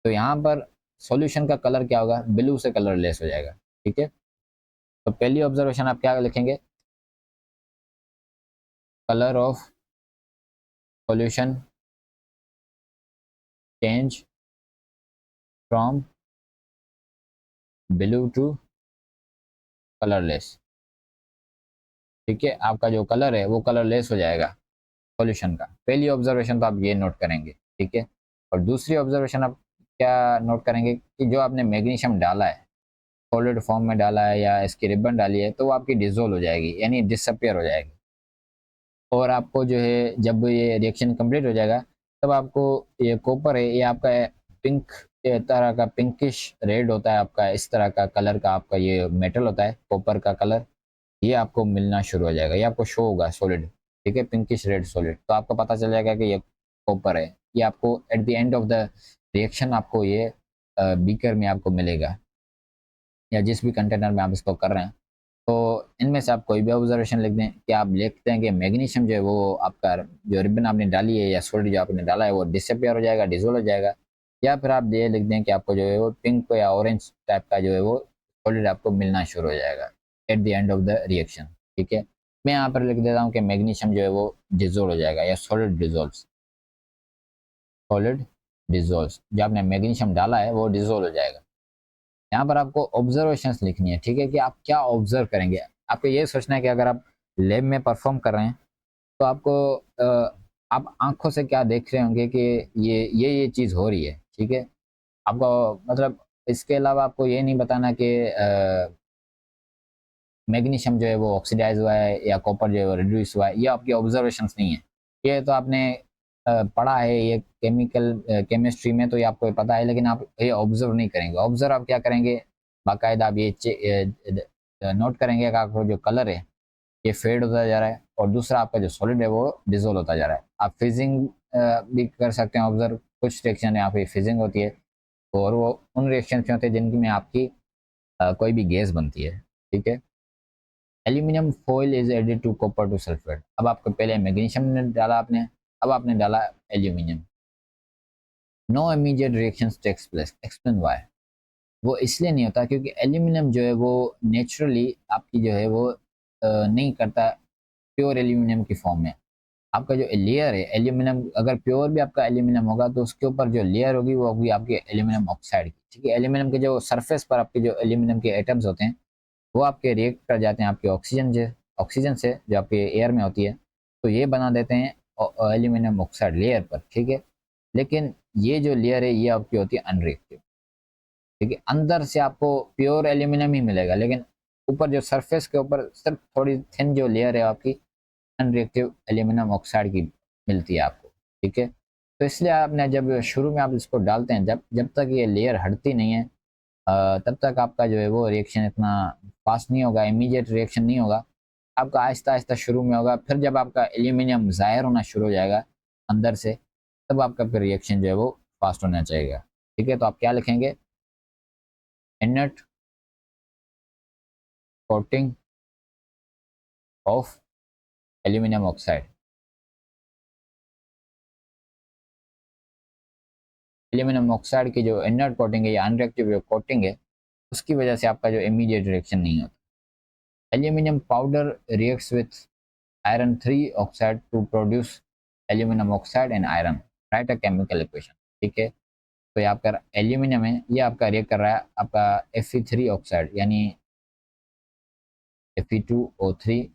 तो यहाँ पर सॉल्यूशन का कलर क्या होगा, ब्लू से कलरलेस हो जाएगा। ठीक है, तो पहली ऑब्जर्वेशन आप क्या लिखेंगे, colour of solution change from blue to colourless. ठीक है, आपका जो कलर है वो कलरलेस हो जाएगा सॉल्यूशन का। पहली ऑब्जर्वेशन तो आप ये नोट करेंगे। ठीक है, और दूसरी ऑब्जर्वेशन आप क्या नोट करेंगे कि जो आपने मैग्नीशियम डाला है, सॉलिड फॉर्म में डाला है या इसकी रिबन डाली है, तो वो आपकी डिसॉल्व हो जाएगी, यानी डिसअपियर हो जाएगी। और आपको जो है जब ये रिएक्शन कंप्लीट हो जाएगा, तब आपको ये कॉपर है ये आपका पिंक तरह का पिंकिश रेड होता है, आपका इस तरह का कलर का आपका ये मेटल होता है कॉपर का कलर, ये आपको मिलना शुरू हो जाएगा, ये आपको शो होगा सॉलिड। ठीक है, पिंकिश रेड सॉलिड, तो आपको पता चल जाएगा कि ये कॉपर है। ये आपको at the end of the reaction आपको ये बीकर में आपको मिलेगा, या जिस भी कंटेनर में आप इसको कर रहे हैं। तो इनमें से आप कोई भी ऑब्जर्वेशन लिख दें कि आप लिखते हैं कि मैग्नीशियम जो है वो आपका जो रिबन आपने डाली है या सॉलिड जो आपने डाला है वो डिसअपियर हो जाएगा, डिसॉल्व हो जाएगा। या फिर आप ये लिख दें कि आपको जो है वो पिंक या ऑरेंज टाइप का जो है वो सॉलिड आपको मिलना शुरू हो जाएगा at the end of the reaction. ठीक है, मैं यहाँ पर लिख देता हूँ कि मैग्नीशियम जो है वो डिसॉल्व हो जाएगा या सॉलिड डिसॉल्व, सॉलिड डिसॉल्व, जो आपने मैग्नीशियम डाला है वो डिसॉल्व हो जाएगा। यहाँ पर आपको ऑब्जर्वेशंस लिखनी है। ठीक है, कि आप क्या ऑब्जर्व करेंगे। आपको ये सोचना है कि अगर आप लैब में परफॉर्म कर रहे हैं, तो आपको आप आंखों से क्या देख रहे होंगे कि ये चीज़ हो रही है। ठीक है, आपको मतलब इसके अलावा आपको ये नहीं बताना कि मैग्नीशियम जो है वो ऑक्सीडाइज हुआ है या कॉपर जो है वो रिड्यूस हुआ है, ये आपकी ऑब्जर्वेशंस नहीं है। ये तो आपने पढ़ा है ये केमिकल केमिस्ट्री में, तो ये आपको पता है, लेकिन आप ये ऑब्जर्व नहीं करेंगे। ऑब्जर्व आप क्या करेंगे, बाकायदा आप ये नोट करेंगे कि आपको जो कलर है ये फेड होता जा रहा है, और दूसरा आपका जो सॉलिड है वो डिजोल्व होता जा रहा है। आप फिजिंग भी कर सकते हैं ऑब्जर्व, कुछ रिएक्शन में आपकी फिजिंग होती है, और वो उन रिएक्शन में होते हैं जिनमें आपकी कोई भी गैस बनती है। ठीक है, aluminium foil is added to copper two sulphate. अब आपको पहले मैग्नीशियम ने डाला आपने, अब आपने डाला aluminium. No immediate reactions takes place, explain why. वो इसलिए नहीं होता क्योंकि एल्यूमिनियम जो है वो नेचुरली आपकी जो है वो नहीं करता प्योर एल्यूमिनियम की फॉर्म में। आपका जो लेयर है एल्यूमिनियम, अगर प्योर भी आपका एल्यूमिनियम होगा तो उसके ऊपर जो लेयर होगी वो होगी आपकी एल्यूमिनियम ऑक्साइड की। ठीक है, एल्यूमिनियम के जो सरफेस पर आपके जो एल्यूमिनियम के एटम्स होते हैं वो आपके रिएक्ट कर जाते हैं आपके ऑक्सीजन से जो आपके एयर में होती है, तो ये बना देते हैं एल्यूमिनियम ऑक्साइड लेयर पर। ठीक है, लेकिन ये जो लेयर है ये आपकी होती है अनरिएक्टिव। ठीक है, अंदर से आपको प्योर एल्यूमिनियम ही मिलेगा, लेकिन ऊपर जो सरफेस के ऊपर सिर्फ थोड़ी थिन जो लेयर है आपकी अनरिएक्टिव एल्यूमिनियम ऑक्साइड की मिलती है आपको। ठीक है, तो इसलिए आपने जब शुरू में आप इसको डालते हैं, जब जब तक ये लेयर हटती नहीं है तब तक आपका जो है वो रिएक्शन इतना फास्ट नहीं होगा, इमीडिएट रिएक्शन नहीं होगा। आपका आहिस्ता आहिस्ता शुरू में होगा, फिर जब आपका एल्यूमिनियम ज़ाहिर होना शुरू हो जाएगा अंदर से, तब आपका फिर रिएक्शन जो है वो फास्ट होना चाहिए। ठीक है, तो आप क्या लिखेंगे, इनट coating of aluminium oxide. Aluminium oxide की जो इनर्ट कोटिंग है या अनरिएक्टिव जो कोटिंग है, उसकी वजह से आपका जो इमीडिएट रिएक्शन नहीं होता। Aluminium powder reacts with iron 3 oxide to produce aluminum oxide and iron, right a chemical equation. ठीक है, तो ये आपका एल्यूमिनियम है, ये आपका रिएक्ट कर रहा है आपका Fe3 ऑक्साइड यानी Fe2O3,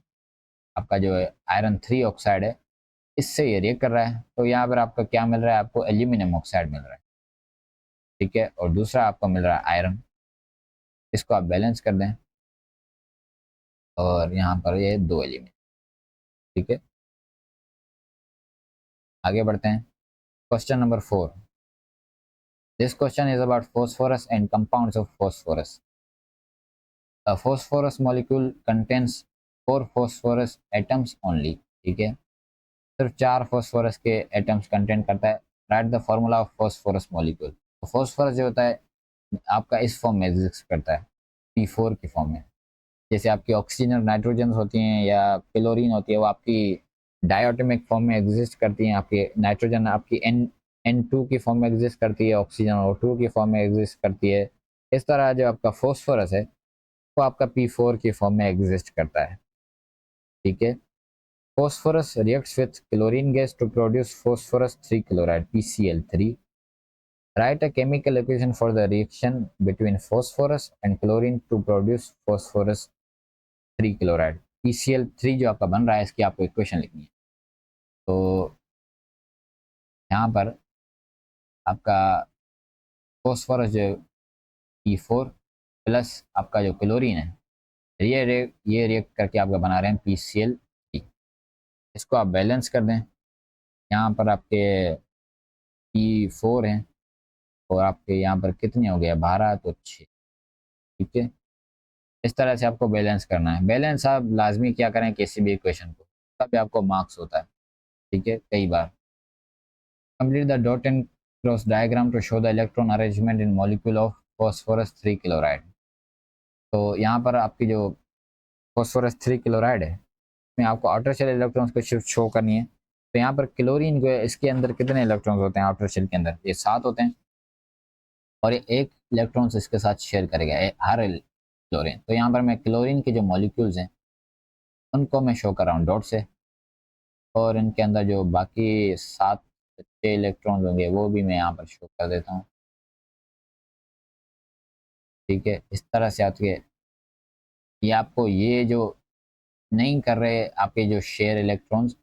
आपका जो आयरन 3 ऑक्साइड है, इससे ये रिएक्ट कर रहा है, तो यहाँ पर आपका क्या मिल रहा है, आपको एल्यूमिनियम ऑक्साइड मिल रहा है। ठीक है, और दूसरा आपको मिल रहा है आयरन, इसको आप बैलेंस कर दें, और यहाँ पर ये दो एलिमेंट। ठीक है, आगे बढ़ते हैं। Question number 4। This question is about phosphorus and compounds of phosphorus. A phosphorus molecule contains 4 phosphorus atoms only. ठीक है, सिर्फ 4 phosphorus के एटम्स कंटेंट करता है। Right the formula of phosphorus molecule. तो phosphorus जो होता है आपका इस फॉर्म में एग्जिस्ट करता है, P4 की फॉर्म में। जैसे आपकी ऑक्सीजन और नाइट्रोजन होती हैं या क्लोरीन होती है, वो आपकी डायटोमिक फॉर्म में एग्जिस्ट करती हैं। आपकी नाइट्रोजन आपकी N2 की फॉर्म में एग्जिस्ट करती है, ऑक्सीजन O2 की फॉर्म में एग्जिस्ट करती है। इस तरह जो आपका फॉस्फोरस है वो आपका P4 की फॉर्म में एग्जिस्ट करता है। ठीक है, phosphorus reacts with chlorine gas to produce phosphorus 3 chloride PCl3. Write a chemical equation for the reaction between phosphorus and chlorine to produce phosphorus 3 chloride. PCl3 जो आपका बन रहा है, इसकी आपको इक्वेशन लिखनी है। तो यहाँ पर आपका phosphorus जो P4 प्लस आपका जो क्लोरीन है, ये रिएक्ट करके आपका बना रहे हैं PCl3। इसको आप बैलेंस कर दें। यहाँ पर आपके P4 हैं और आपके यहाँ पर कितने हो गया, 12 तो 6। ठीक है, इस तरह से आपको बैलेंस करना है। बैलेंस आप लाजमी क्या करें किसी भी इक्वेशन को, तभी आपको मार्क्स होता है। ठीक है, कई बार। Complete the dot and cross diagram to show the electron arrangement in molecule of phosphorus 3 chloride. तो यहाँ पर आपकी जो फॉस्फोरस 3 क्लोराइड है, इसमें आपको आउटर शेल इलेक्ट्रॉन्स को शिफ्ट शो करनी है। तो यहाँ पर क्लोरीन जो है, इसके अंदर कितने इलेक्ट्रॉन्स होते हैं आउटर शेल के अंदर, ये 7 होते हैं और ये एक इलेक्ट्रॉन्स इसके साथ शेयर करेगा हर क्लोरीन। तो यहाँ पर मैं क्लोरीन के जो मॉलिक्यूल्स हैं उनको मैं शो कर रहा हूँ डॉट से, और इनके अंदर जो बाकी 7-6 इलेक्ट्रॉन्स होंगे वो भी मैं यहाँ पर शो कर देता हूँ। ठीक है, इस तरह से आपके ये आपको ये जो नहीं कर रहे आपके जो शेयर इलेक्ट्रॉन्स,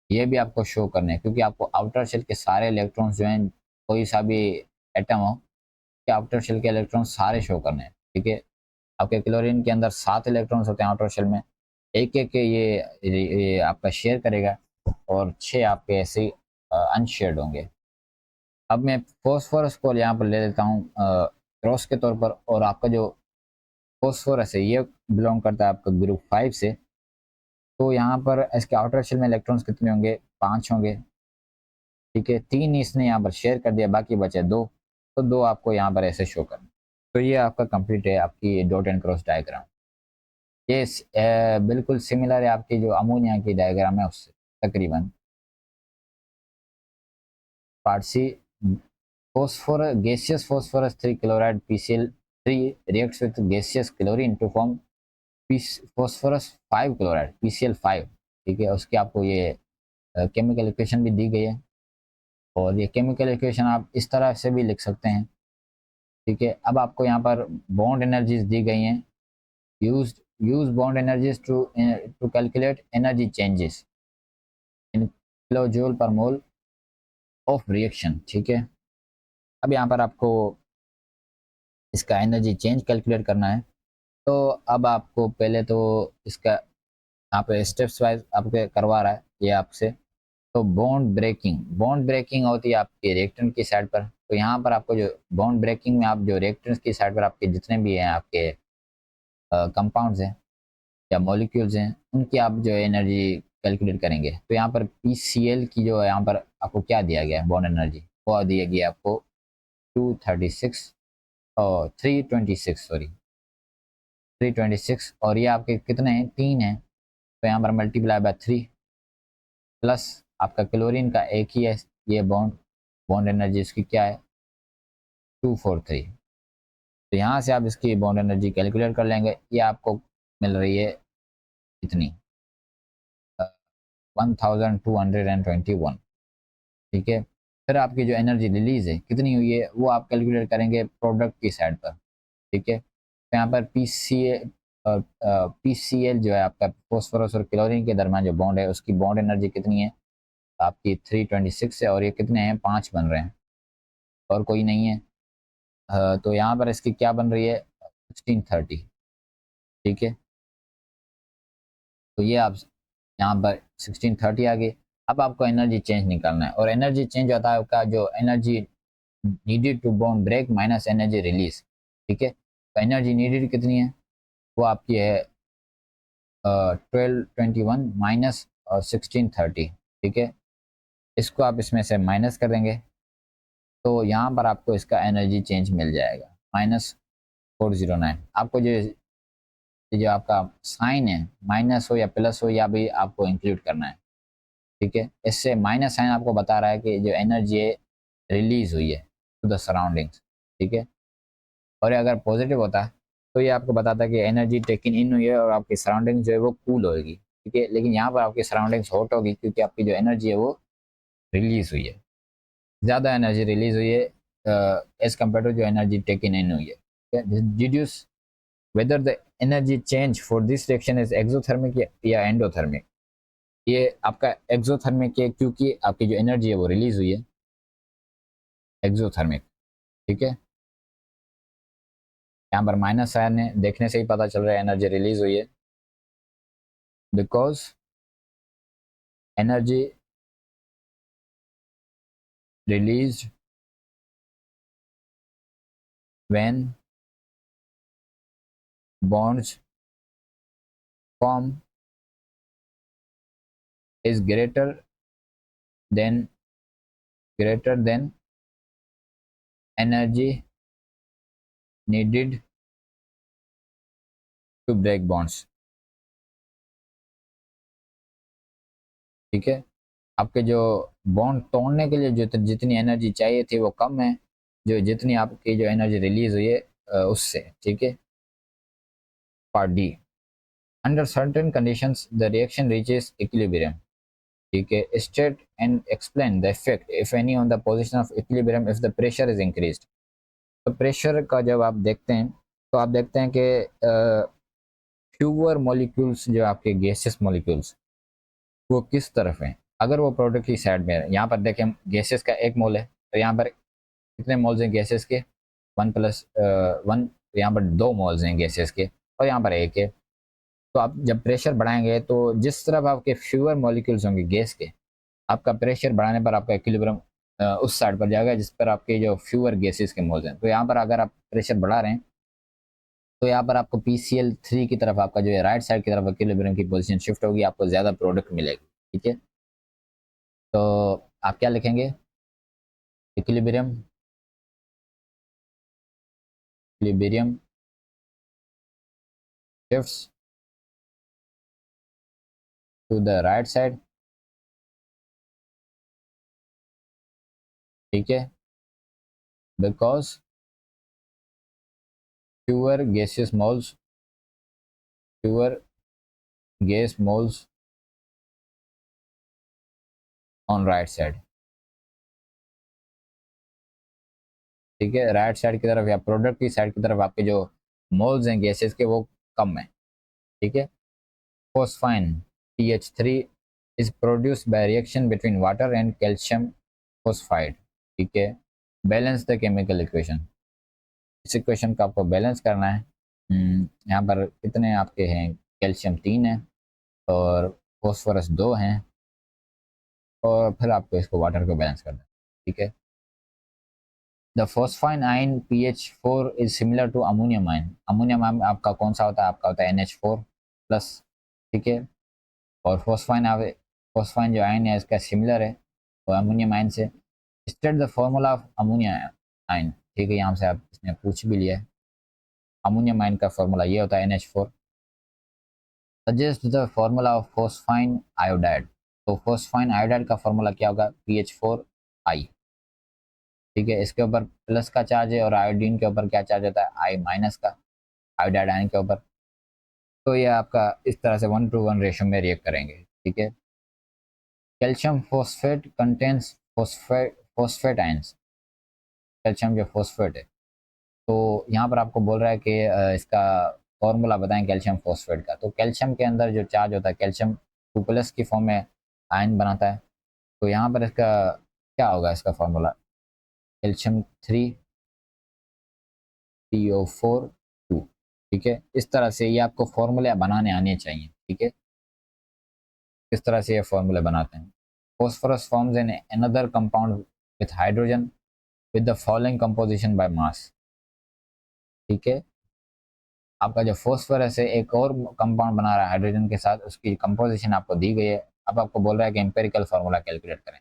ये भी आपको शो करने हैं, क्योंकि आपको आउटर शेल के सारे इलेक्ट्रॉन्स जो हैं, कोई सा भी एटम हो कि आउटर शेल के इलेक्ट्रॉन सारे शो करने हैं। ठीक है, आपके क्लोरीन के अंदर 7 इलेक्ट्रॉन्स होते हैं आउटर शेल में, एक एक के ये आपका शेयर करेगा और 6 आपके ऐसे अनशेयर्ड होंगे। अब मैं फॉस्फोरस को यहाँ पर ले लेता हूँ क्रॉस के तौर पर, और आपका जो फॉस्फोरस है ये बिलोंग करता है आपका ग्रुप 5 से। तो यहाँ पर इसके आउटर शेल में इलेक्ट्रॉन्स कितने होंगे, 5 होंगे। ठीक है, 3 इसने यहाँ पर शेयर कर दिया, बाकी बचे 2, तो 2 आपको यहाँ पर ऐसे शो करना। तो ये आपका कंप्लीट है आपकी डॉट एंड क्रॉस डायग्राम। ये बिल्कुल सिमिलर है आपकी जो अमोनिया की डायग्राम है उससे तकरीबन। Part C, phosphorus gaseous phosphorus 3 chloride PCl3 reacts with gaseous chlorine to form phosphorus 5 chloride PCl5। ठीक है, उसकी आपको ये केमिकल इक्वेशन भी दी गई है, और ये केमिकल इक्वेशन आप इस तरह से भी लिख सकते हैं। ठीक है, अब आपको यहाँ पर बॉन्ड एनर्जीज दी गई हैं। Use bond energies to calculate energy changes in kilojoule per mole of reaction. ठीक है, अब यहाँ पर आपको इसका एनर्जी चेंज कैलकुलेट करना है। तो अब आपको पहले तो इसका यहाँ पे स्टेप्स वाइज आपके करवा रहा है ये आपसे। तो बॉन्ड ब्रेकिंग होती है आपकी रिएक्टेंट की साइड पर। तो यहाँ पर आपको जो बॉन्ड ब्रेकिंग में आप जो रिएक्टेंट्स की साइड पर आपके जितने भी हैं आपके कंपाउंड्स हैं या मॉलिक्यूल्स हैं, उनकी आप जो एनर्जी कैलकुलेट करेंगे। तो यहाँ पर PCl की जो है, यहाँ पर आपको क्या दिया गया है बॉन्ड एनर्जी, वो दिया गया आपको 236 और 326 सॉरी 326, और ये आपके कितने हैं, 3 हैं। तो यहाँ पर मल्टीप्लाई बाय 3 प्लस आपका क्लोरीन का एक ही है ये बॉन्ड एनर्जी इसकी क्या है 243। तो यहाँ से आप इसकी बॉन्ड एनर्जी कैलकुलेट कर लेंगे। ये आपको मिल रही है इतनी 1221। ठीक है, फिर आपकी जो एनर्जी रिलीज है कितनी हुई है वो आप कैलकुलेट करेंगे प्रोडक्ट की साइड पर। ठीक है, तो यहाँ पर PCl जो है आपका फॉस्फोरस और क्लोरीन के दरमियान जो बॉन्ड है उसकी बॉन्ड एनर्जी कितनी है आपकी 326 है, और ये कितने हैं 5 बन रहे हैं और कोई नहीं है। तो यहाँ पर इसकी क्या बन रही है 1630। ठीक है, तो ये आप यहाँ पर 1630 आ गई। अब आपको एनर्जी चेंज निकालना है, और एनर्जी चेंज होता है आपका जो energy needed to bond break minus energy release. ठीक है, तो एनर्जी नीडेड कितनी है, वो आपकी है 1221 माइनस 1630। ठीक है, इसको आप इसमें से माइनस कर देंगे तो यहाँ पर आपको इसका एनर्जी चेंज मिल जाएगा -409। आपको जो आपका साइन है माइनस हो या प्लस हो या भी आपको इंक्लूड करना है। ठीक है, इससे माइनस साइन आपको बता रहा है कि जो एनर्जी है रिलीज हुई है टू द सराउंडिंग्स। ठीक है, और अगर पॉजिटिव होता तो ये आपको बताता है कि एनर्जी टेकिन इन हुई है और आपकी सराउंडिंग जो है वो कूल होगी। ठीक है, लेकिन यहाँ पर आपकी सराउंडिंग्स हॉट होगी क्योंकि आपकी जो एनर्जी है वो रिलीज हुई है, ज़्यादा एनर्जी रिलीज हुई है एज कम्पेयर टू जो एनर्जी टेकिन इन हुई है। Deduce whether the energy change for this reaction is exothermic या एंडोथर्मिक। ये आपका एक्सोथर्मिक है क्योंकि आपकी जो एनर्जी है वो रिलीज हुई है एक्सोथर्मिक। ठीक है, यहाँ पर माइनस साइन है, देखने से ही पता चल रहा है एनर्जी रिलीज हुई है, because energy release when bonds form is then greater than energy needed to break bonds। ठीक है, आपके जो बॉन्ड तोड़ने के लिए जो जितनी एनर्जी चाहिए थी वो कम है, जो जितनी आपकी जो एनर्जी रिलीज हुई है उससे। ठीक है, part D, under certain conditions the reaction reaches equilibrium. ठीक है, state and explain the effect if any on the position of equilibrium if the pressure is increased. तो प्रेशर का जब आप देखते हैं तो आप देखते हैं कि फ्यूअर मॉलिक्यूल्स जो आपके गैसेस मॉलिक्यूल्स वो किस तरफ है। अगर वो प्रोडक्ट की साइड में है, यहाँ पर देखें गैसेस का 1 मोल है, तो यहाँ पर कितने मोल्स हैं गैसेस के, 1+1। यहाँ पर 2 मोल्स हैं गैसेस के और यहाँ पर 1 है। तो आप जब प्रेशर बढ़ाएंगे तो जिस तरफ आपके फ्यूअर मॉलिक्यूल्स होंगे गैस के, आपका प्रेशर बढ़ाने पर आपका इक्विलिब्रियम उस साइड पर जाएगा जिस पर आपके जो फ्यूअर गैसेस के मोल्स हैं। तो यहाँ पर अगर आप प्रेशर बढ़ा रहे हैं तो यहाँ पर आपको PCl3 की तरफ आपका जो है राइट साइड की तरफ इक्विलिब्रियम की पोजीशन शिफ्ट होगी, आपको ज़्यादा प्रोडक्ट मिलेगी। ठीक है, तो आप क्या लिखेंगे, equilibrium equilibrium shifts to the right side। ठीक है, because fewer gaseous moles fewer gas moles on right side। ठीक है, राइट साइड की तरफ या प्रोडक्ट की साइड की तरफ आपके जो मोल्स हैं गैसेस के वो कम है। ठीक है, phosphine PH3 is produced by reaction between water and calcium phosphide। ठीक है, बैलेंस द केमिकल इक्वेशन। इस इक्वेशन का आपको बैलेंस करना है। यहाँ पर कितने आपके हैं, कैल्शियम 3 है और फॉस्फोरस 2 हैं, और फिर आपको इसको वाटर को बैलेंस करना है। ठीक है, the phosphine ion PH4 is similar to ammonium ion. Ammonium ion आपका कौन सा होता है, आपका होता है NH4+। ठीक है, और फॉस्फाइन जो आयन है इसका सिमिलर है और अमोनियम आयन से। State the formula of ammonia ion. ठीक है, यहाँ से आप इसने पूछ भी लिया है, अमोनियम आयन का फॉर्मूला ये होता है NH4। Suggest the formula of phosphine iodide. तो फॉस्फाइन आयोडाइड का फॉर्मूला क्या होगा, PH4I। ठीक है, इसके ऊपर प्लस का चार्ज है और आयोडीन के ऊपर क्या चार्ज होता है, I- का, आयोडाइड आयन के ऊपर। तो ये आपका इस तरह से 1:1 रेशो में रिएक्ट करेंगे। ठीक है, calcium phosphate contains phosphate ions. Calcium जो फॉस्फेट है, तो यहाँ पर आपको बोल रहा है कि इसका फॉर्मूला बताएं कैल्शियम फॉस्फेट का। तो कैल्शियम के अंदर जो चार्ज होता है, कैल्शियम 2+ की फॉर्म में आयन बनाता है। तो यहाँ पर इसका क्या होगा, इसका फॉर्मूला कैल्शियम 3PO4 2। ठीक है, इस तरह से ये आपको फॉर्मूले बनाने आने चाहिए। ठीक है, इस तरह से ये फॉर्मूले बनाते हैं। phosphorus forms in another compound with hydrogen with the following composition by mass। ठीक है, आपका जो फॉस्फोरस है एक और कंपाउंड बना रहा है हाइड्रोजन के साथ, उसकी कंपोजिशन आपको दी गई है। अब आपको बोल रहा है कि एम्पेरिकल फार्मूला कैलकुलेट करें।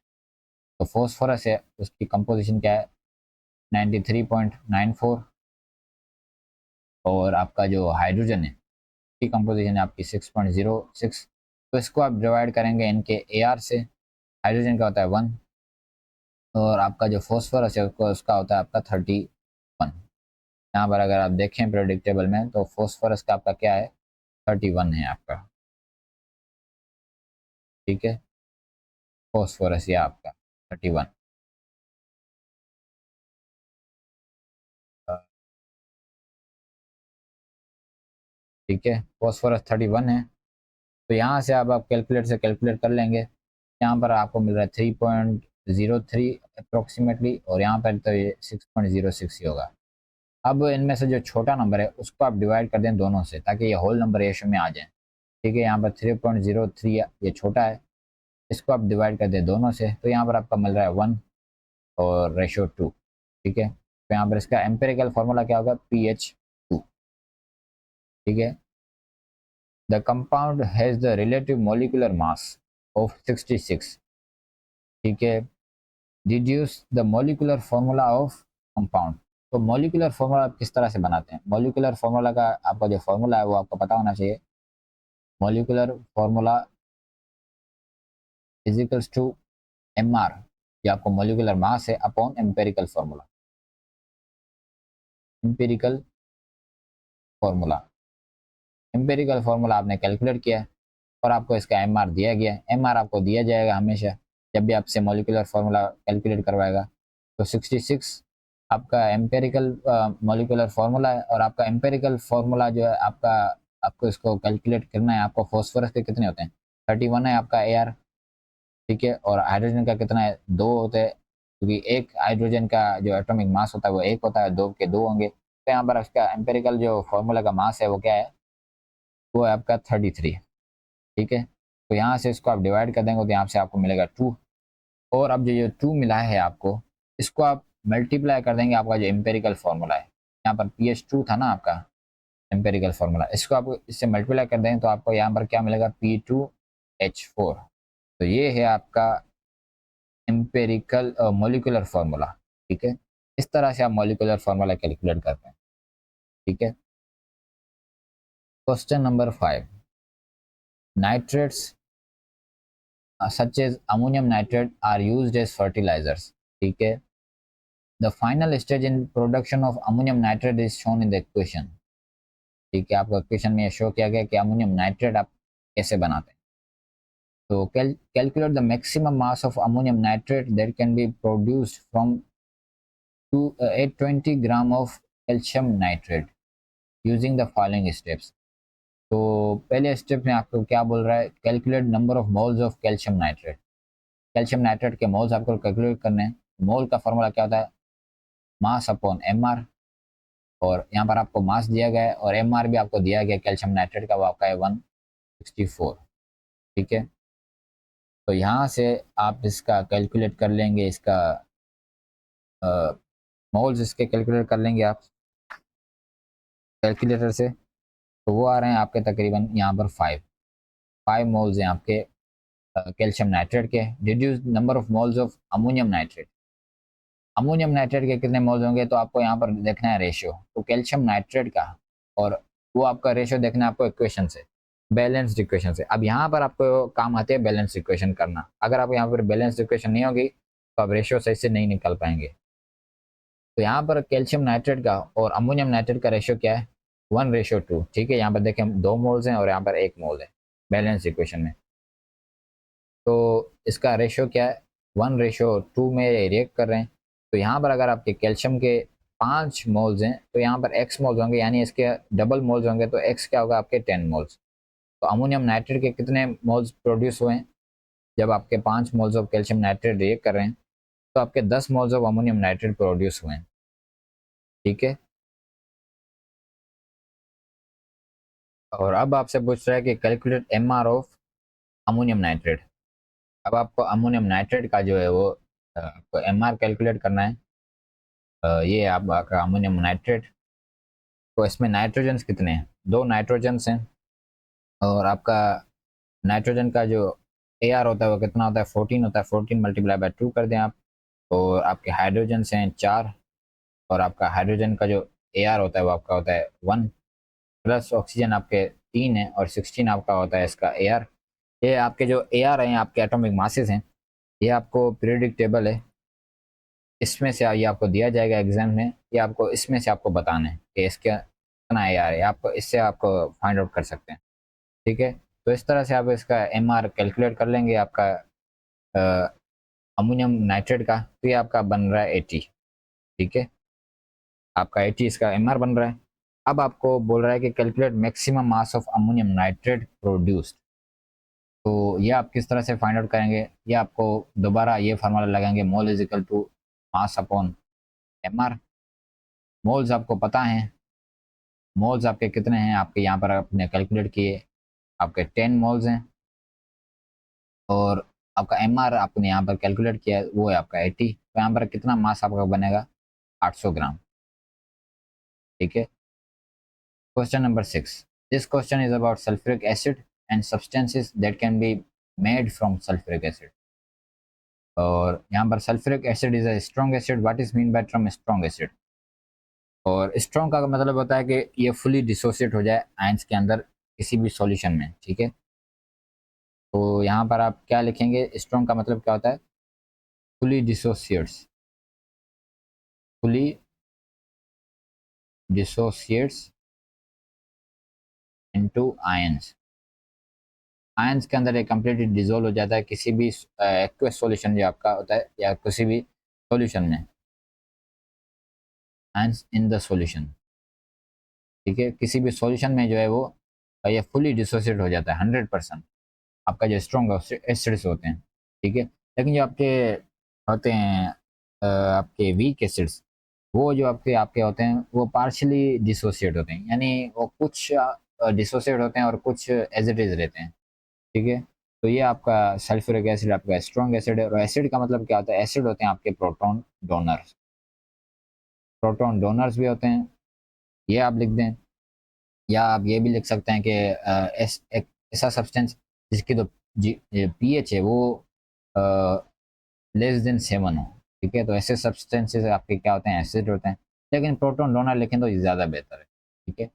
तो फॉस्फोरस है, उसकी कंपोजिशन क्या है 93.94, और आपका जो हाइड्रोजन है उसकी कंपोजिशन है आपकी 6.06। तो इसको आप डिवाइड करेंगे इनके AR से। हाइड्रोजन का होता है 1 और आपका जो फॉस्फोरस है उसका होता है आपका 31। यहाँ पर अगर आप देखें प्रेडिक्टेबल में तो फॉस्फोरस का आपका क्या है 31 है आपका। ठीक है, फॉस्फोरस या आपका 31। ठीक है, फॉस्फोरस 31 है। तो यहाँ से आप कैलकुलेट से कैलकुलेट कर लेंगे। यहाँ पर आपको मिल रहा है 3.03 अप्रोक्सीमेटली, और यहाँ पर तो ये 6.06 ही होगा। अब इनमें से जो छोटा नंबर है उसको आप डिवाइड कर दें दोनों से, ताकि ये होल नंबर रेशो में आ जाए। ठीक है, यहाँ पर 3.03 ये छोटा है, इसको आप डिवाइड कर दें दोनों से, तो यहाँ पर आपका मिल रहा है 1 और रेशो 2। ठीक है, तो यहाँ पर इसका एम्पेरिकल फार्मूला क्या होगा pH 2। ठीक है, the compound has the relative molecular mass of 66। ठीक है, deduce the molecular formula of compound. तो मोलिकुलर फार्मूला आप किस तरह से बनाते हैं? मोलिकुलर फार्मूला का आपका जो फार्मूला है वो आपको पता होना चाहिए। Molecular formula is equals to MR, ये आपको मोलिकुलर मास है upon empirical formula. Empirical formula, empirical formula आपने कैलकुलेट किया है और आपको इसका MR दिया गया है। MR आपको दिया जाएगा हमेशा जब भी आपसे मोलिकुलर फार्मूला कैलकुलेट करवाएगा। तो 66 आपका एम्पेरिकल मोलिकुलर फार्मूला है, और आपका एम्पेरिकल फार्मूला जो है आपका, आपको इसको कैलकुलेट करना है। आपको फॉस्फोरस के कितने होते हैं 31 है आपका AR। ठीक है, और हाइड्रोजन का कितना है 2 होते हैं, क्योंकि एक हाइड्रोजन का जो एटॉमिक मास होता है वो 1 होता है, 2 के 2 होंगे। तो यहाँ पर इसका एम्पेरिकल जो फार्मूला का मास है वो क्या है, वो है आपका 33। ठीक है, तो यहाँ से इसको आप डिवाइड कर देंगे तो यहाँ से आपको मिलेगा 2, और अब जो ये 2 मिला है आपको, इसको आप मल्टीप्लाई कर देंगे आपका जो एम्पेरिकल फार्मूला है। यहाँ पर pH 2 था ना आपका एम्पेरिकल फार्मूला, इसको आप इससे मल्टीप्लाई कर देंगे तो आपको यहाँ पर क्या मिलेगा P2H4। तो ये है आपका एम्पेरिकल मोलिकुलर फार्मूला। ठीक है, इस तरह से आप मोलिकुलर फार्मूला कैलकुलेट करते हैं। ठीक है, question number 5, nitrates such as ammonium nitrate are used as fertilizers। ठीक है, the final stage in production of ammonium nitrate is shown in the equation। ठीक है, आपको इक्वेशन में ये शो किया गया कि अमोनियम नाइट्रेट आप कैसे बनाते हैं। तो calculate the maximum mass of ammonium nitrate that can be produced from 820 gram of calcium nitrate using the following steps. तो पहले स्टेप में आपको क्या बोल रहा है, calculate number of moles of calcium nitrate. Calcium nitrate के मोल्स आपको कैलकुलेट करने हैं। मोल का फॉर्मूला क्या होता है मास अपॉन MR, और यहाँ पर आपको मास दिया गया है और MR भी आपको दिया गया कैल्शियम नाइट्रेट का, वो आपका है 164। ठीक है, तो यहाँ से आप इसका कैलकुलेट कर लेंगे, इसका मोल्स इसके कैलकुलेट कर लेंगे आप कैलकुलेटर से। तो वो आ रहे हैं आपके तकरीबन यहाँ पर 5 मोल्स हैं आपके कैल्शियम नाइट्रेट के। Deduce number of moles of ammonium nitrate. Ammonium nitrate के कितने मोल्स होंगे, तो आपको यहाँ पर देखना है रेशियो, तो कैल्शियम नाइट्रेट का, और वो आपका रेशियो देखना है आपको इक्वेशन से, बैलेंस्ड इक्वेशन से। अब यहाँ पर आपको काम आते हैं बैलेंस इक्वेशन करना। अगर आप यहाँ पर बैलेंस इक्वेशन नहीं होगी तो आप रेशियो सही से नहीं निकाल पाएंगे। तो यहाँ पर कैल्शियम नाइट्रेट का और अमोनियम नाइट्रेट का रेशियो क्या है 1:2। ठीक है, यहाँ पर देखें 2 मोल्स हैं और यहाँ पर 1 मोल है बैलेंस इक्वेशन में। तो इसका रेशियो क्या है 1:2 में रिएक्ट कर रहे हैं। तो यहाँ पर अगर आपके कैल्शियम के 5 मोल्स हैं तो यहाँ पर x मोल्स होंगे, यानी इसके डबल मोल्स होंगे, तो x क्या होगा आपके 10 मोल्स। तो अमोनियम नाइट्रेट के कितने मोल्स प्रोड्यूस हुए हैं, जब आपके 5 moles of calcium nitrate react कर रहे हैं तो आपके 10 moles of ammonium nitrate produce हुए हैं। ठीक है, और अब आपसे पूछ रहा है कि calculate MR of ammonium nitrate. अब आपको अमोनियम नाइट्रेट का जो है वो आपको एमआर कैलकुलेट करना है। ये आपका अमोनियम नाइट्रेट, तो इसमें नाइट्रोजन्स कितने हैं? 2 नाइट्रोजन्स हैं। और आपका नाइट्रोजन का जो ए आर होता है वो कितना होता है? 14 होता है। 14 मल्टीप्लाई बाय 2 कर दें आप। और आपके हाइड्रोजन्स हैं 4। और आपका हाइड्रोजन का जो ए आर होता है वो आपका होता है 1, प्लस ऑक्सीजन आपके 3 है और 16 आपका होता है इसका ए आर। ये आपके जो ए आर हैं आपके एटॉमिक मासेस हैं। ये आपको पीरियोडिक टेबल है, इसमें से ये आपको दिया जाएगा एग्जाम में। ये आपको इसमें से आपको बताना है कि इसका कितना ए आर है, आपको इससे आपको फाइंड आउट कर सकते हैं। ठीक है, तो इस तरह से आप इसका एम आर कैलकुलेट कर लेंगे आपका अमोनियम नाइट्रेट का। तो ये आपका बन रहा है 80। ठीक है, आपका 80 इसका एम आर बन रहा है। अब आपको बोल रहा है कि calculate maximum mass of ammonium nitrate produced. तो ये आप किस तरह से फाइंड आउट करेंगे? ये आपको दोबारा ये फार्मूला लगाएंगे, mole is equal to mass upon M R. Moles आपको पता है, मोल्स आपके कितने हैं? आपके यहाँ पर आपने कैलकुलेट किए, आपके 10 मोल्स हैं। और आपका एम आर आपने यहाँ पर कैलकुलेट किया वो है आपका 80। तो यहाँ पर कितना मास आपका बनेगा? 800 ग्राम। ठीक है, question number 6। This question is about sulphuric acid and substances that can be made from sulphuric acid. और यहाँ पर sulphuric acid is a strong acid. What is mean by term strong acid? और स्ट्रॉन्ग का मतलब होता है कि ये फुली डिसोसिएट हो जाए आयंस के अंदर किसी भी सॉल्यूशन में। ठीक है, तो यहाँ पर आप क्या लिखेंगे? स्ट्रॉन्ग का मतलब क्या होता है? Fully dissociates, fully dissociates into ions. Ions के अंदर ये कम्प्लीटली डिजोल्व हो जाता है किसी भी एक्वस सॉल्यूशन जो आपका होता है या किसी भी सॉल्यूशन में। Ions in the solution. ठीक है, किसी भी सॉल्यूशन में जो है वो ये फुली डिसोसिएट हो जाता है 100%। आपका जो स्ट्रॉन्ग एसिड्स होते हैं। ठीक है, लेकिन जो आपके होते हैं आपके वीक एसिड्स, वो जो आपके आपके होते हैं वो पार्शली डिसोसिएट होते हैं, यानी वो कुछ डिसोसिएट होते हैं और कुछ एज इट इज रहते हैं। ठीक है, तो ये आपका सल्फ्यूरिक एसिड आपका स्ट्रॉन्ग एसिड है। और एसिड का मतलब क्या होता है? एसिड होते हैं आपके प्रोटॉन डोनर्स। प्रोटॉन डोनर्स भी होते हैं, ये आप लिख दें। या आप ये भी लिख सकते हैं कि एक ऐसा सब्सटेंस जिसकी तो पीएच है वो लेस देन 7 हो। ठीक है, तो ऐसे सब्सटेंसेस आपके क्या होते हैं? एसिड होते हैं। लेकिन प्रोटॉन डोनर लिखें तो ज़्यादा बेहतर है। ठीक है,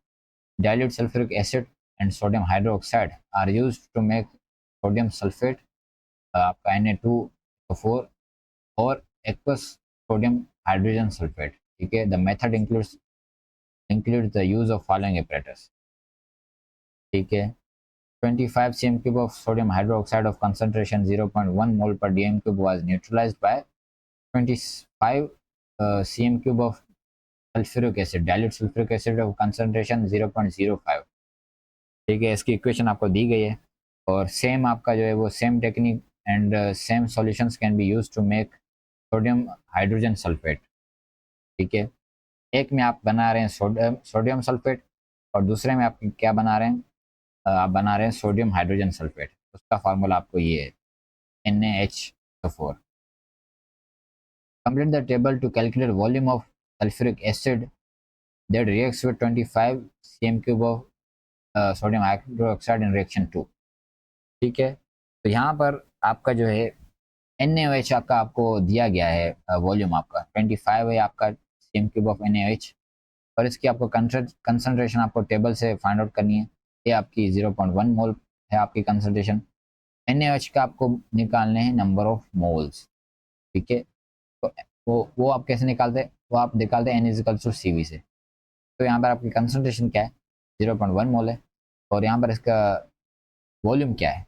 dilute sulphuric acid and sodium hydroxide are used to make sodium sulphate, आपका Na2O4 और एक्वस सोडियम हाइड्रोजन सल्फेट। ठीक है, the method include the use of following apparatus। ठीक है, 25 cm cube of sodium hydroxide of concentration 0.1 mole per dm cube was neutralized by 25 cm cube of sulfuric acid, dilute sulfuric acid of concentration 0.05। ठीक है, इसकी equation आपको दी गई है। और same आपका जो है वो same technique and same solutions can be use to make sodium hydrogen sulphate. ठीक है, एक में आप बना रहे हैं सोडियम सल्फेट और दूसरे में आप क्या बना रहे हैं? आप बना रहे हैं सोडियम हाइड्रोजन सल्फेट। उसका फार्मूला आपको ये है NaH4। Complete the table to calculate volume of sulfuric acid that reacts with 25 cm cube of sodium hydroxide in reaction 2। ठीक है, तो यहाँ पर आपका जो है NaOH आपका आपको दिया गया है वॉल्यूम आपका 25 है आपका cm cube ऑफ NaOH। और इसकी आपको कंसंट्रेशन आपको टेबल से फाइंड आउट करनी है। ये आपकी 0.1 मोल है आपकी कंसंट्रेशन। NaOH का आपको निकालने हैं नंबर ऑफ मोल्स। ठीक है, तो वो आप कैसे निकालते हैं? वो आप निकालते हैं N=CV से। तो यहाँ पर आपकी कंसंट्रेशन क्या है? 0.1 मोल है। और यहाँ पर इसका वॉल्यूम क्या है?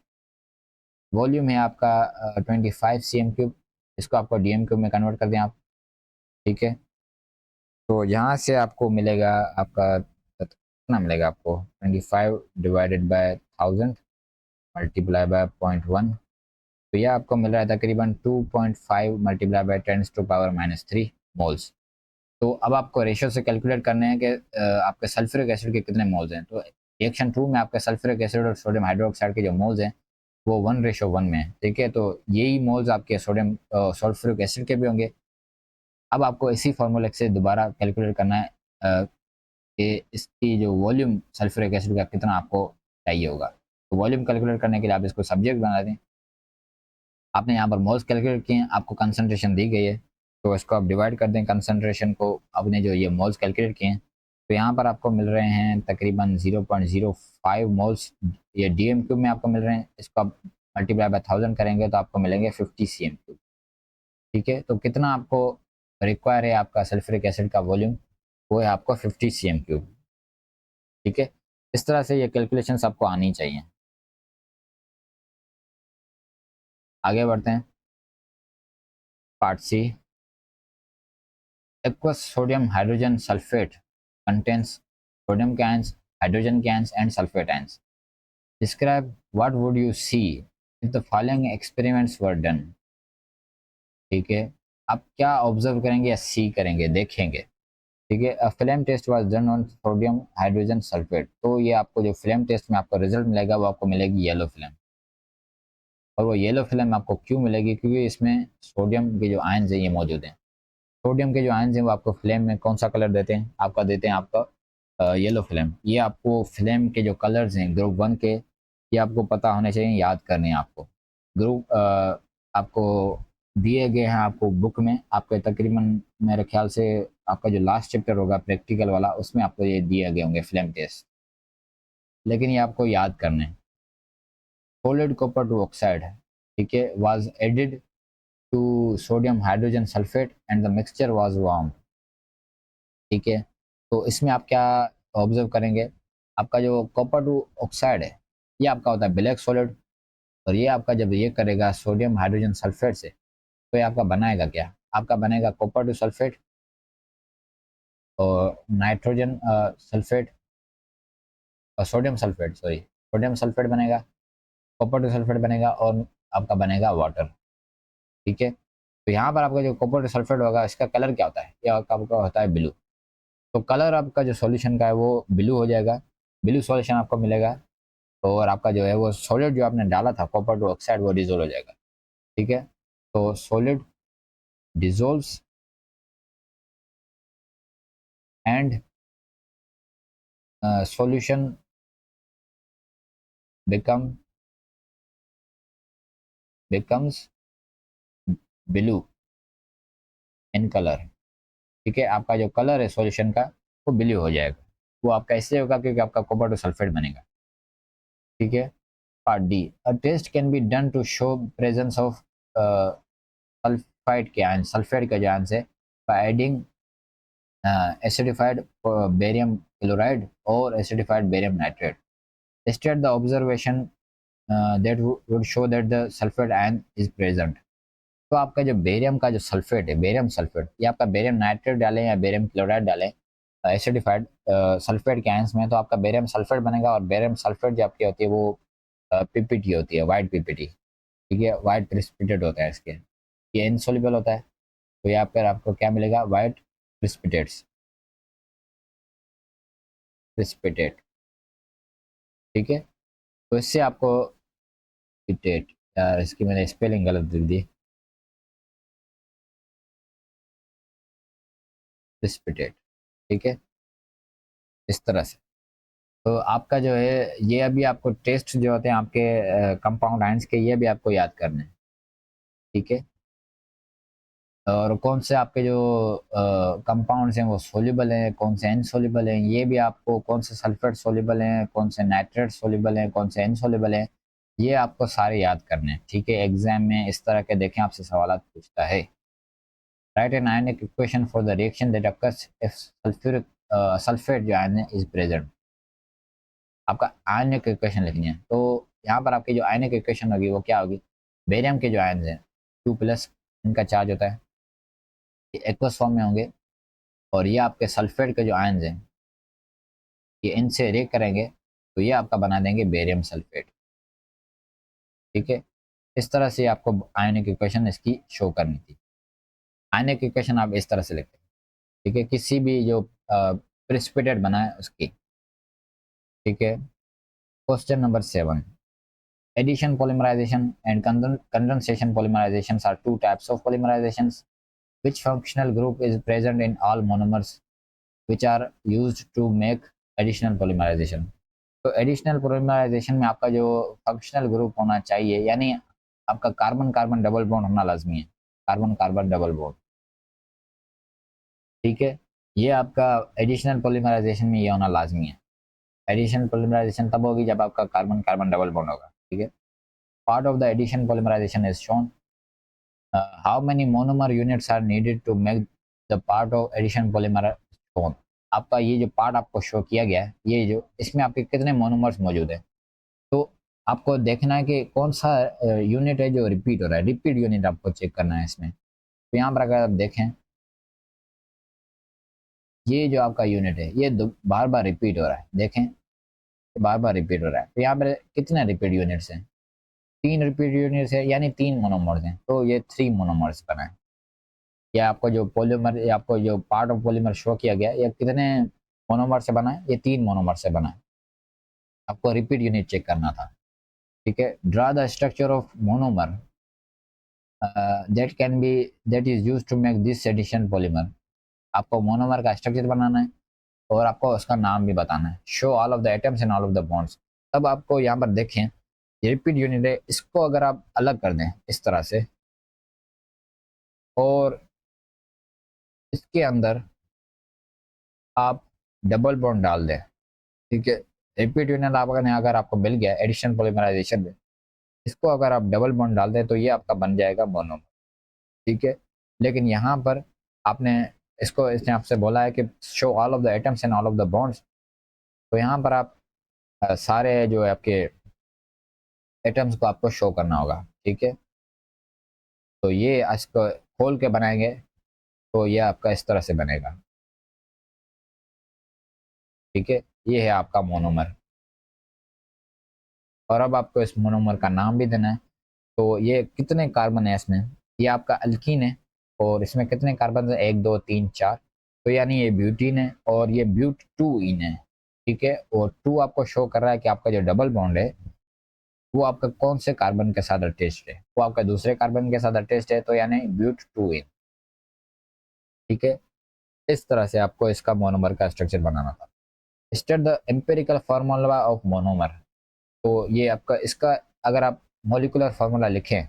वॉल्यूम है आपका 25 cm3। इसको आपको डीएम क्यूब में कन्वर्ट कर दें आप। ठीक है, तो यहाँ से आपको मिलेगा आपका कितना मिलेगा आपको? 25 डिवाइडेड बाय 1000 मल्टीप्लाई बाय 0.1। तो यह आपको मिल रहा है तकरीबन 2.5 मल्टीप्लाई बाय 10⁻³ मोल्स। तो अब आपको रेशियो से कैलकुलेट करने हैं कि आपके सल्फ्यूरिक एसिड के कितने मोल्स हैं। तो रिएक्शन 2 में आपके सल्फ्यूरिक एसिड और सोडियम हाइड्रोक्साइड के जो मोल्स हैं वो 1:1 में है, ठीक है। तो यही मोल्स आपके सोडियम सल्फ्यूरिक एसिड के भी होंगे। अब आपको इसी फार्मूले से दोबारा कैलकुलेट करना है कि इसकी जो वॉल्यूम सल्फ्यूरिक एसिड का कितना आपको चाहिए होगा। तो वॉल्यूम कैलकुलेट करने के लिए आप इसको सब्जेक्ट बना दें। आपने यहाँ पर मोल्स कैलकुलेट किए हैं, आपको कंसंट्रेशन दी गई है, तो इसको आप डिवाइड कर दें कंसंट्रेशन को, आपने जो ये मोल्स कैलकुलेट किए हैं। तो यहाँ पर आपको मिल रहे हैं तकरीबन 0.05 मोल्स, ये डीएम क्यूब में आपको मिल रहे हैं। इसको आप मल्टीप्लाई बाय 1000 करेंगे तो आपको मिलेंगे 50 सीएम क्यूब, ठीक है। तो कितना आपको रिक्वायर है आपका सल्फ्यूरिक एसिड का वॉल्यूम, वो है आपको 50 सीएम क्यूब, ठीक है। इस तरह से ये कैलकुलेशंस आपको आनी चाहिए। आगे बढ़ते हैं, part C. Aqueous sodium hydrogen sulfate contains sodium ions, hydrogen ions, and sulfate ions. Describe what would you see if the following experiments were done. ठीक है, आप क्या ऑब्जर्व करेंगे या सी करेंगे, देखेंगे, ठीक है। A film test was done on sodium hydrogen sulphate. तो ये आपको जो फिल्म टेस्ट में आपको रिजल्ट मिलेगा वो आपको मिलेगी येलो फिल्म। और वो येलो फिल्म आपको क्यों मिलेगी, क्योंकि इसमें सोडियम के जो आयन्स हैं ये मौजूद हैं। सोडियम के जो आयन्स हैं वो आपको फ्लेम में कौन सा कलर देते हैं, आपका देते हैं आपका येलो फ्लेम। ये आपको फ्लेम के जो कलर्स हैं ग्रुप 1 के, ये आपको पता होने चाहिए, याद करने हैं आपको। ग्रुप आपको दिए गए हैं आपको बुक में, आपके तकरीबन मेरे ख्याल से आपका जो लास्ट चैप्टर होगा प्रैक्टिकल वाला, उसमें आपको ये दिए गए होंगे फ्लेम टेस्ट, लेकिन ये आपको याद करने हैं। सॉलिड कॉपर टू ऑक्साइड, ठीक है, was added to sodium hydrogen sulphate and the mixture was warm, ठीक है। तो इसमें आप क्या ऑब्जर्व करेंगे, आपका जो कॉपर टू ऑक्साइड है ये आपका होता है ब्लैक सॉलिड, और ये आपका जब ये करेगा सोडियम हाइड्रोजन सल्फेट से, तो ये आपका बनाएगा क्या, आपका बनेगा कॉपर टू सल्फेट और नाइट्रोजन सल्फेट और sodium sulphate, sorry sodium sulphate बनेगा, कॉपर टू सल्फेट बनेगा और आपका बनेगा वाटर, ठीक है। तो यहाँ पर आपका जो कॉपर टू सल्फेट होगा इसका कलर क्या होता है, ये आपका होता है ब्लू। तो कलर आपका जो सॉल्यूशन का है वो ब्लू हो जाएगा, ब्लू सॉल्यूशन आपको मिलेगा। और आपका जो है वो सॉलिड जो आपने डाला था कॉपर टू ऑक्साइड वो डिजोल्व हो जाएगा, ठीक है। तो solid dissolves and solution become becomes blue in colour, ठीक है। आपका जो कलर है सॉल्यूशन का वो ब्लू हो जाएगा, वो आपका इसलिए होगा क्योंकि आपका कॉपर टू सल्फेट बनेगा, ठीक है। Part D, a test can be done to show presence of sulphide के आयन, सल्फेट का जो आयन है, by adding acidified barium chloride or acidified barium nitrate. State the observation that would show that the sulfate ion is present. तो आपका जो barium का जो sulphate है, बेरियम सल्फेट, ये आपका बेरियम नाइट्रेट डालें या बेरियम क्लोराइड डालें एसिडिफाइड सल्फेट के आयंस में, तो आपका बेरियम सल्फेट बनेगा। और बेरियम सल्फेट जो आपकी होती है वो पीपीटी होती है, वाइट पीपीटी, ठीक है, वाइट प्रिसिपिटेट होता है इसके, ये इनसोल्युबल होता है। तो यहाँ पर आपको क्या मिलेगा, वाइट प्रिसिपिटेट्स, प्रिसिपिटेट, ठीक है। तो इससे आपको प्रिसिपिटेट, यार इसकी मैंने स्पेलिंग गलत लिख दी, प्रिसिपिटेट, ठीक है, इस तरह से। तो आपका जो है ये अभी आपको टेस्ट जो होते हैं आपके कंपाउंड आयंस के, ये भी आपको याद करने हैं, ठीक है। और कौन से आपके जो कंपाउंड्स हैं वो सोल्यूबल हैं, कौन से इनसोल्यूबल हैं, ये भी आपको, कौन से सल्फेट सोल्यूबल हैं, कौन से नाइट्रेट सोल्यूबल हैं, कौन से इनसोल्यूबल हैं, ये आपको सारे याद करने हैं, ठीक है। एग्जाम में इस तरह के देखें आपसे सवाल पूछता है। Right an ionic equation for the reaction that occurs if sulphuric sulphate जो आयन इज प्रेजेंट, आपका आयनिक इक्वेशन लिखनी है। तो यहाँ पर आपकी जो आयनिक इक्वेशन होगी वो क्या होगी, बेरियम के जो आयन हैं 2+, इनका चार्ज होता है, ये एक्वस फॉर्म में होंगे। और ये आपके सल्फेट के जो आयन्स हैं ये इनसे रिएक्ट करेंगे तो ये आपका बना देंगे बेरियम सल्फेट, ठीक है। इस तरह से आपको आयनिक इक्वेशन इसकी शो करनी थी। आयनिक इक्वेशन आप इस तरह से लिखते हैं, ठीक है, किसी भी जो प्रिसिपिटेट बना है उसकी, ठीक है। Question number 7, Addition polymerization and condensation polymerizations are two types of polymerizations. Which functional group is present in all monomers which are used to make additional polymerization? तो एडिशनल पोलीमराइजेशन में आपका जो फंक्शनल ग्रुप होना चाहिए, यानी आपका carbon carbon double bond होना लाजमी है, कार्बन कार्बन डबल बॉन्ड। ठीक है, ये आपका एडिशनल पोलीमराइजेशन में ये होना लाजमी है। एडिशनल पोलीमराइजेशन तब होगी जब आपका कार्बन कार्बन डबल बॉन्ड होगा। ठीक है, part of the addition polymerisation is shown. How many monomer units are needed to make the part of addition polymer shown. आपका ये जो पार्ट आपको शो किया गया है, ये जो इसमें आपके कितने मोनोमर्स मौजूद है, तो आपको देखना है कि कौन सा यूनिट है जो रिपीट हो रहा है। रिपीट यूनिट आपको चेक करना है इसमें। तो यहाँ पर अगर आप देखें, ये जो आपका यूनिट है ये बार बार रिपीट हो रहा है, देखें बार बार रिपीट हो रहा है। तो यहाँ पर कितने रिपीट यूनिट्स हैं, 3 रिपीट यूनिट्स है, यानी 3 मोनोमर्स हैं, तो ये 3 मोनोमर्स बना है। या आपको जो पॉलीमर, या आपको जो पार्ट ऑफ पॉलीमर शो किया गया है, ये कितने मोनोमर से बना है, ये 3 मोनोमर से बना है। आपको रिपीट यूनिट चेक करना था। ठीक है, draw the structure of monomer that is used to make this addition polymer. आपको मोनोमर का स्ट्रक्चर बनाना है और आपको उसका नाम भी बताना है। Show all of the atoms and all of the bonds. तब आपको यहाँ पर देखें, ये रिपीट यूनिट है, इसको अगर आप अलग कर दें इस तरह से और इसके अंदर आप डबल बॉन्ड डाल दें। ठीक है, रिपीट यूनिट आपने अगर आपको मिल गया एडिशन पॉलीमराइजेशन में, इसको अगर आप डबल बॉन्ड डाल दें तो ये आपका बन जाएगा मोनोमर। ठीक है, लेकिन यहाँ पर आपने इसको, इसने आपसे बोला है कि show all of the atoms and all of the bonds. तो यहाँ पर आप सारे जो है आपके एटम्स को आपको शो करना होगा। ठीक है, तो ये इसको खोल के बनाएंगे तो ये आपका इस तरह से बनेगा। ठीक है, ये है आपका मोनोमर। और अब आपको इस मोनोमर का नाम भी देना है। तो ये कितने कार्बन है इसमें, ये आपका अल्कीन है और इसमें कितने कार्बन है, 1 2 3 4। तो यानी ये ब्यूटीन है और ये ब्यूट 2 इन है। ठीक है, और 2 आपको शो कर रहा है कि आपका जो डबल बॉन्ड है वो आपका कौन से कार्बन के साथ अटैच्ड है, वो आपका दूसरे कार्बन के साथ अटैच्ड है, तो यानी ब्यूट 2 इन। ठीक है, इस तरह से आपको इसका मोनोमर का स्ट्रक्चर बनाना था। State the empirical formula of monomer. तो ये आपका इसका अगर आप मॉलिकुलर फार्मूला लिखें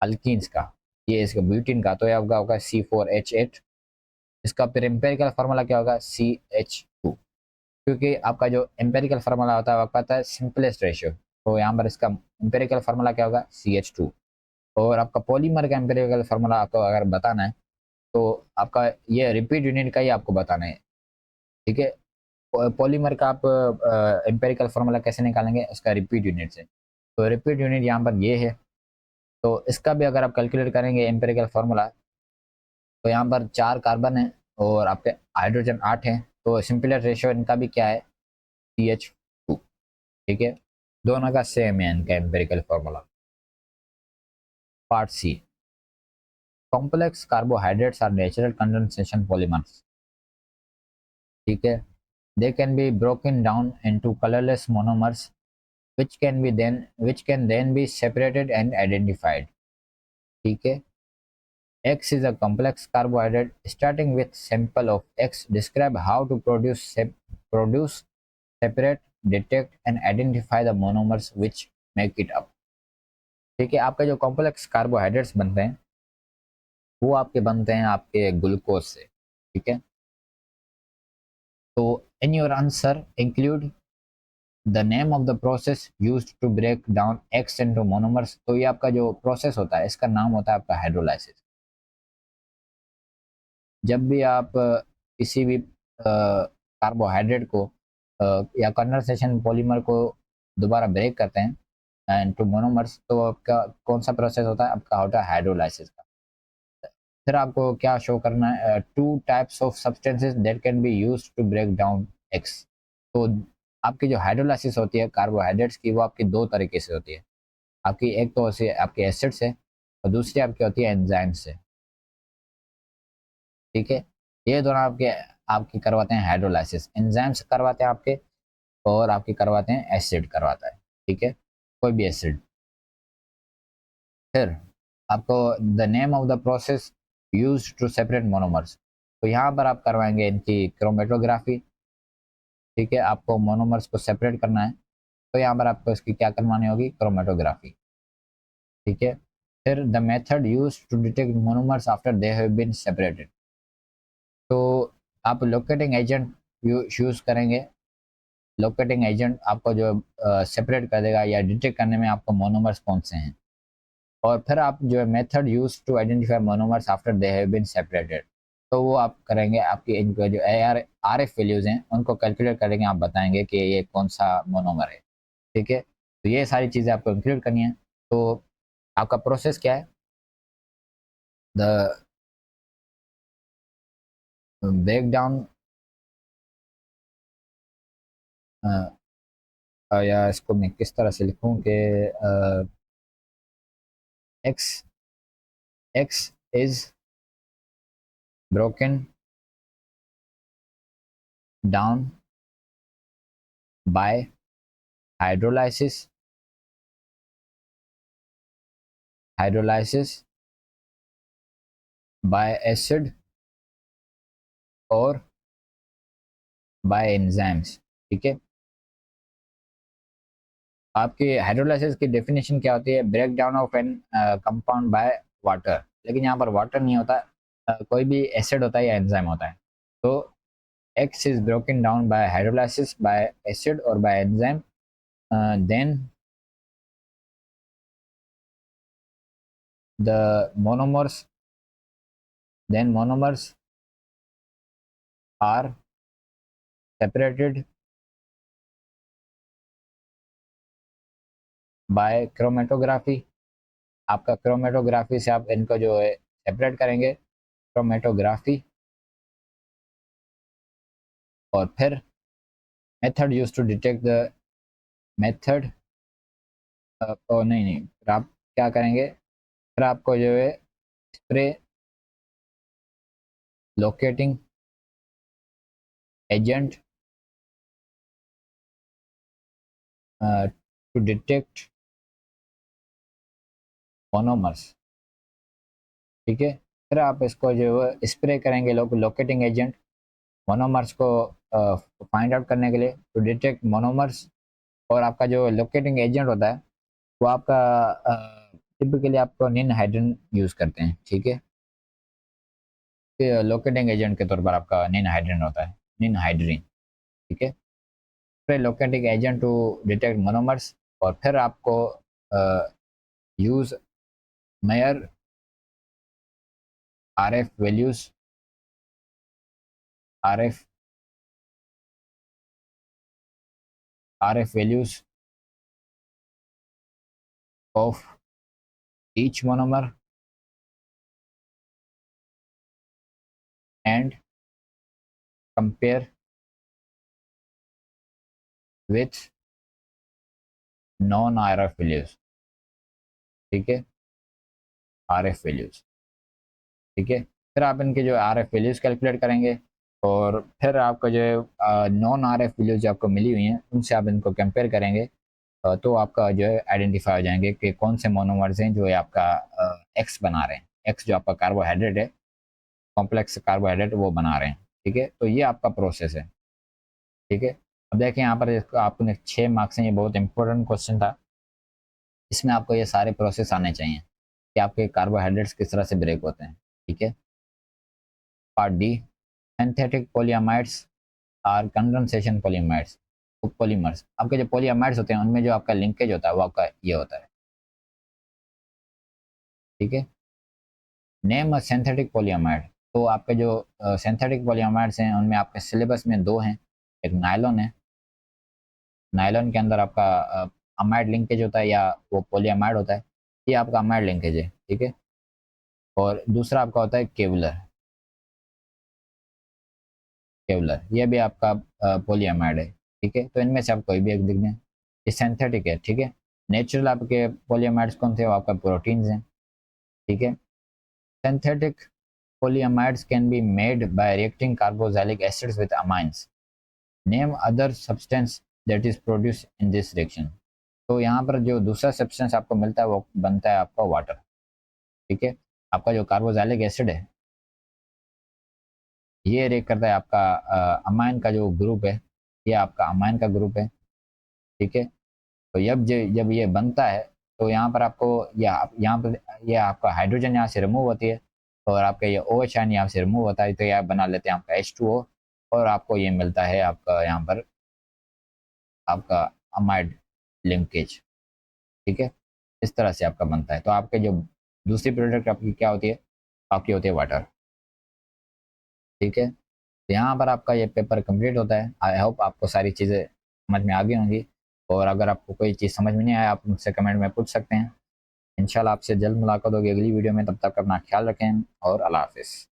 अल्कीन्स का, ये इसका ब्यूटीन का, तो ये आपका होगा C4H8। इसका फिर एम्पेरिकल फार्मूला क्या होगा, CH2। क्योंकि आपका जो एम्पेरिकल फार्मूला होता है वो आपका आता है सिंपलेस्ट रेशियो, तो यहाँ पर इसका एम्पेरिकल फार्मूला क्या होगा, CH2। और आपका पॉलीमर का एम्पेरिकल फार्मूला आपको अगर बताना है तो आपका ये रिपीट यूनिट का ही आपको बताना है। ठीक है, पॉलीमर का आप एम्पेरिकल फार्मूला कैसे निकालेंगे, उसका रिपीट यूनिट से। तो रिपीट यूनिट यहाँ पर ये है, तो इसका भी अगर आप कैलकुलेट करेंगे एम्पेरिकल फार्मूला, तो यहाँ पर 4 कार्बन है और आपके हाइड्रोजन 8 है, तो सिंपलेस्ट रेशियो इनका भी क्या है, CH2। ठीक है, दोनों का सेम है इनका empirical formula. Part C, complex carbohydrates are natural condensation polymers. ठीक है, they can be broken down into colorless monomers which can then be separated and identified. ठीक है, X is a complex carbohydrate. Starting with sample of X, describe how to produce, separate, detect and identify the monomers which make it up. ठीक है, आपका जो complex carbohydrates बनते हैं वो आपके बनते हैं आपके ग्लूकोज से। ठीक है, तो in your answer include the name of the process used to break down X into monomers. तो ये आपका जो प्रोसेस होता है इसका नाम होता है आपका हाइड्रोलाइसिस। जब भी आप किसी भी कार्बोहाइड्रेट को या कंडेंसेशन पॉलीमर को दोबारा ब्रेक करते हैं इनटू मोनोमर्स, तो आपका कौन सा प्रोसेस होता है, आपका होता है हाइड्रोलाइसिस का। फिर आपको क्या शो करना है, 2 types of substances that can be used to break down X। तो आपकी जो हाइड्रोलाइसिस होती है कार्बोहाइड्रेट्स की, वो आपकी 2 तरीके से होती है। आपकी एक तो ऐसे आपके एसिड से और दूसरी आपकी होती है एंजाइम से। ठीक है, ये दोनों आपके आपकी करवाते हैं हाइड्रोलाइसिस, एंजाइम्स करवाते हैं आपके, और आपकी करवाते हैं एसिड करवाता है। ठीक है, कोई भी एसिड। फिर आपको the name of the process use to separate monomers, तो यहाँ पर आप करवाएंगे इनकी क्रोमेटोग्राफी। ठीक है, आपको मोनोमर्स को सेपरेट करना है, तो यहाँ पर आपको इसकी क्या करवानी होगी, क्रोमेटोग्राफी। ठीक है, फिर the method use to detect monomers after they have been separated, तो आप लोकेटिंग एजेंट यूज करेंगे। लोकेटिंग एजेंट आपको जो सेपरेट कर देगा या डिटेक्ट करने में आपको मोनोमर्स कौन से हैं। और फिर आप जो है method use to identify monomers after they have been separated, तो वो आप करेंगे, आपकी इनको जो आर एफ वैल्यूज हैं उनको कैलकुलेट करेंगे, आप बताएंगे कि ये कौन सा मोनोमर है। ठीक है, तो ये सारी चीज़ें आपको इंक्लूड करनी है। तो आपका प्रोसेस क्या है, द ब्रेक डाउन, या इसको मैं किस तरह से लिखूं कि X X is broken down by hydrolysis hydrolysis by acid और बाय एंजाइम्स। ठीक है, आपकी हाइड्रोलाइसिस की डेफिनेशन क्या होती है, break down of an compound by water, लेकिन यहाँ पर वाटर नहीं होता, कोई भी एसिड होता है या एंजाइम होता है। तो X is broken down by hydrolysis by acid और by enzyme, then the monomers then monomers are separated by chromatography। आपका क्रोमेटोग्राफी से आप इनको जो है सेपरेट करेंगे, क्रोमेटोग्राफी। और फिर method use to detect the method, नहीं नहीं, फिर आप क्या करेंगे, फिर आपको जो है spray locating agent to detect monomers. ठीक है, फिर आप इसको जो है स्प्रे करेंगे लोकेटिंग एजेंट मोनोमर्स को फाइंड आउट करने के लिए, टू डिटेक्ट मोनोमर्स। और आपका जो लोकेटिंग एजेंट होता है वो आपका टिपिकली आपको निन हाइड्रोजन यूज़ करते हैं। ठीक है, लोकेटिंग एजेंट के तौर पर आपका निन हाइड्रोजन होता है, निन हाइड्रीन। ठीक है, फिर locating agent to detect monomers. और फिर आपको use mayor R F values, R F values of each monomer and compare with non RF values। ठीक है, RF values। ठीक है, फिर आप इनके जो RF values कैलकुलेट करेंगे, और फिर आपका जो है नॉन RF values जो आपको मिली हुई हैं उनसे आप इनको कंपेयर करेंगे, तो आपका जो है आइडेंटिफाई हो जाएंगे कि कौन से मोनोमर्स हैं जो है आपका एक्स बना रहे हैं, एक्स जो आपका कार्बोहाइड्रेट है, कॉम्प्लेक्स कार्बोहाइड्रेट वो बना रहे हैं। ठीक है, तो ये आपका प्रोसेस है। ठीक है, अब देखिए यहाँ पर आपने 6 मार्क्स हैं, ये बहुत इंपॉर्टेंट क्वेश्चन था, इसमें आपको ये सारे प्रोसेस आने चाहिए कि आपके कार्बोहाइड्रेट्स किस तरह से ब्रेक होते हैं। ठीक है, part D, synthetic polyamides are condensation polyamides, polymers. आपके जो पॉलीअमाइड्स होते हैं उनमें जो आपका लिंकेज होता है वो आपका ये होता है। ठीक है, नेम अ सिंथेटिक पॉलीअमाइड, तो आपके जो सिंथेटिक पॉलीअमाइड्स हैं उनमें आपके सिलेबस में 2 हैं, एक नायलॉन है, नायलॉन के अंदर आपका अमाइड लिंकेज होता है या वो पॉलीअमाइड होता है, ये आपका अमाइड लिंकेज है। ठीक है, और दूसरा आपका होता है केवलर, केवलर ये भी आपका पॉलीअमाइड है। ठीक है, तो इनमें से आप कोई भी एक लिख दें, ये सिंथेटिक है। ठीक है, नेचुरल आपके पॉलीअमाइड्स कौन थे, वो आपका प्रोटीन्स हैं। ठीक है, synthetic polyamides can be made by reacting carboxylic acids with amines, name other substance that is produced in this reaction। तो यहाँ पर जो दूसरा सब्सटेंस आपको मिलता है वो बनता है आपका वाटर। ठीक है। आपका जो कार्बोक्सिलिक एसिड है ये रिएक्ट करता है आपका अमाइन का जो ग्रुप है, ये आपका अमाइन का ग्रुप है। ठीक है। तो जब ये बनता है तो यहाँ पर आपको यहाँ पर ये आपका हाइड्रोजन यहाँ से रिमूव होती है और आपका ये OH आयन यहाँ से रिमूव होता है, तो ये बना लेते हैं आपका H2O और आपको ये मिलता है आपका यहाँ पर आपका अमाइड लिंकेज। ठीक है। इस तरह से आपका बनता है। तो आपके जो दूसरी प्रोडक्ट आपकी क्या होती है, आपकी होती है वाटर। ठीक है। तो यहाँ पर आपका ये पेपर कंप्लीट होता है। आई होप आपको सारी चीज़ें समझ में आ गई होंगी, और अगर आपको कोई चीज़ समझ में नहीं आया आप मुझसे कमेंट में पूछ सकते हैं। इंशाल्लाह आपसे जल्द मुलाकात होगी अगली वीडियो में। तब तक अपना ख्याल रखें और अल्लाह हाफिज़।